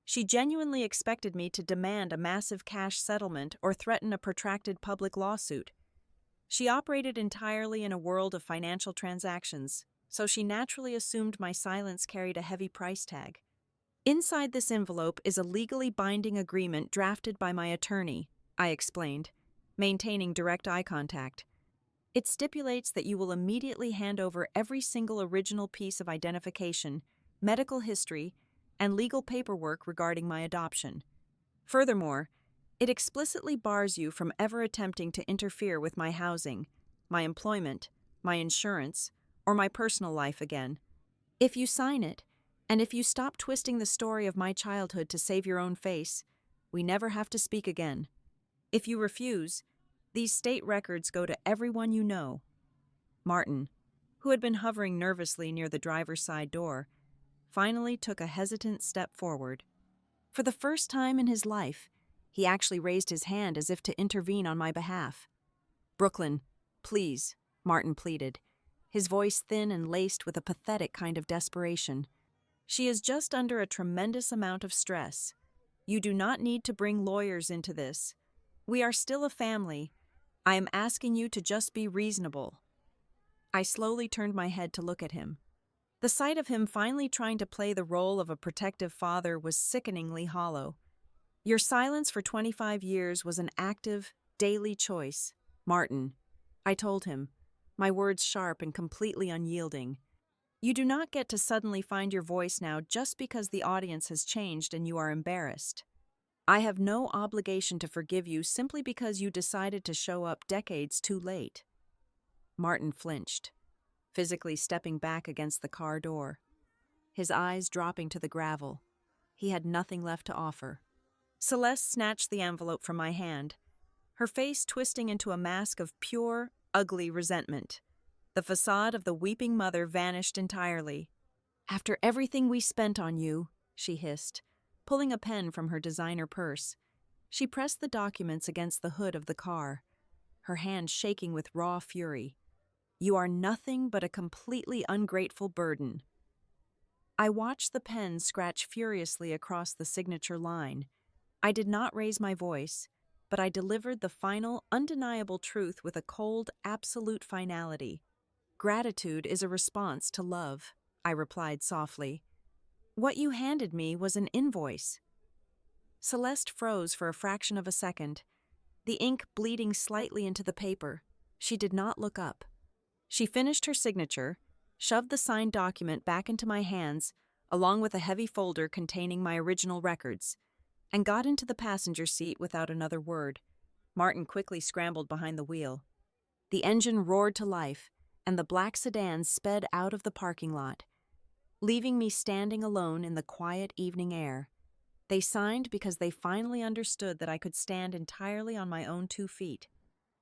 S1: She genuinely expected me to demand a massive cash settlement or threaten a protracted public lawsuit. She operated entirely in a world of financial transactions, so she naturally assumed my silence carried a heavy price tag. Inside this envelope is a legally binding agreement drafted by my attorney, I explained, maintaining direct eye contact. It stipulates that you will immediately hand over every single original piece of identification, medical history, and legal paperwork regarding my adoption. Furthermore, it explicitly bars you from ever attempting to interfere with my housing, my employment, my insurance, or my personal life again. If you sign it, and if you stop twisting the story of my childhood to save your own face, we never have to speak again. If you refuse, these state records go to everyone you know. Martin, who had been hovering nervously near the driver's side door, finally took a hesitant step forward. For the first time in his life, he actually raised his hand as if to intervene on my behalf. "Brooklyn, please," Martin pleaded, his voice thin and laced with a pathetic kind of desperation. "She is just under a tremendous amount of stress. You do not need to bring lawyers into this. We are still a family. I am asking you to just be reasonable." I slowly turned my head to look at him. The sight of him finally trying to play the role of a protective father was sickeningly hollow. "Your silence for 25 years was an active, daily choice, Martin," I told him, my words sharp and completely unyielding. "You do not get to suddenly find your voice now just because the audience has changed and you are embarrassed. I have no obligation to forgive you simply because you decided to show up decades too late." Martin flinched, physically stepping back against the car door, his eyes dropping to the gravel. He had nothing left to offer. Celeste snatched the envelope from my hand, her face twisting into a mask of pure, ugly resentment. The facade of the weeping mother vanished entirely. "After everything we spent on you," she hissed, pulling a pen from her designer purse. She pressed the documents against the hood of the car, her hand shaking with raw fury. "You are nothing but a completely ungrateful burden." I watched the pen scratch furiously across the signature line. I did not raise my voice, but I delivered the final, undeniable truth with a cold, absolute finality. "Gratitude is a response to love," I replied softly. "What you handed me was an invoice." Celeste froze for a fraction of a second, the ink bleeding slightly into the paper. She did not look up. She finished her signature, shoved the signed document back into my hands, along with a heavy folder containing my original records, and got into the passenger seat without another word. Martin quickly scrambled behind the wheel. The engine roared to life, and the black sedan sped out of the parking lot, leaving me standing alone in the quiet evening air. They signed because they finally understood that I could stand entirely on my own 2 feet.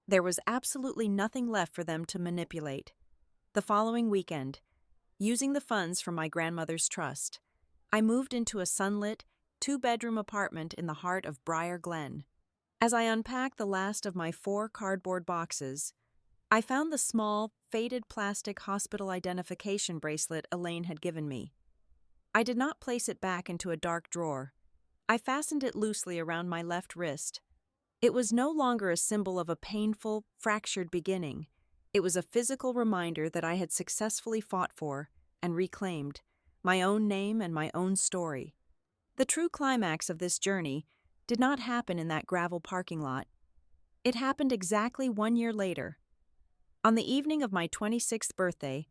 S1: There was absolutely nothing left for them to manipulate. The following weekend, using the funds from my grandmother's trust, I moved into a sunlit, 2-bedroom apartment in the heart of Briar Glen. As I unpacked the last of my 4 cardboard boxes, I found the small, faded plastic hospital identification bracelet Elaine had given me. I did not place it back into a dark drawer. I fastened it loosely around my left wrist. It was no longer a symbol of a painful, fractured beginning. It was a physical reminder that I had successfully fought for and reclaimed my own name and my own story. The true climax of this journey did not happen in that gravel parking lot. It happened exactly 1 year later. On the evening of my 26th birthday,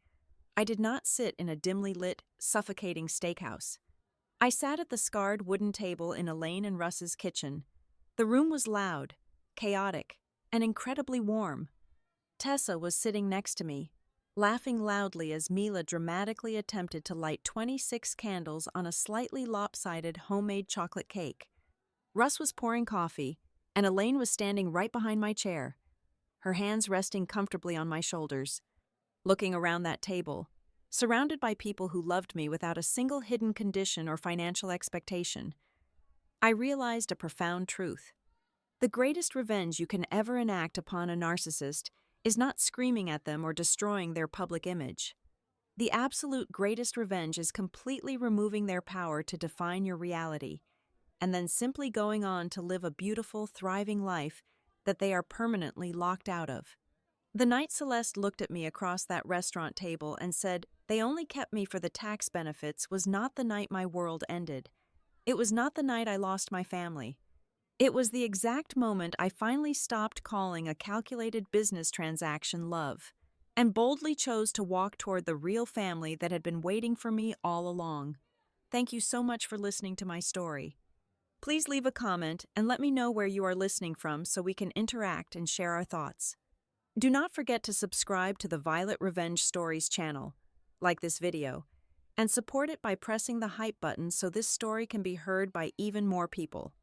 S1: I did not sit in a dimly lit, suffocating steakhouse. I sat at the scarred wooden table in Elaine and Russ's kitchen. The room was loud, chaotic, and incredibly warm. Tessa was sitting next to me, laughing loudly as Mila dramatically attempted to light 26 candles on a slightly lopsided homemade chocolate cake. Russ was pouring coffee, and Elaine was standing right behind my chair, her hands resting comfortably on my shoulders. Looking around that table, surrounded by people who loved me without a single hidden condition or financial expectation, I realized a profound truth. The greatest revenge you can ever enact upon a narcissist is not screaming at them or destroying their public image. The absolute greatest revenge is completely removing their power to define your reality, and then simply going on to live a beautiful, thriving life that they are permanently locked out of. The night Celeste looked at me across that restaurant table and said, "They only kept me for the tax benefits," was not the night my world ended. It was not the night I lost my family. It was the exact moment I finally stopped calling a calculated business transaction love and boldly chose to walk toward the real family that had been waiting for me all along. Thank you so much for listening to my story. Please leave a comment and let me know where you are listening from so we can interact and share our thoughts. Do not forget to subscribe to the Violet Revenge Stories channel, like this video, and support it by pressing the hype button so this story can be heard by even more people.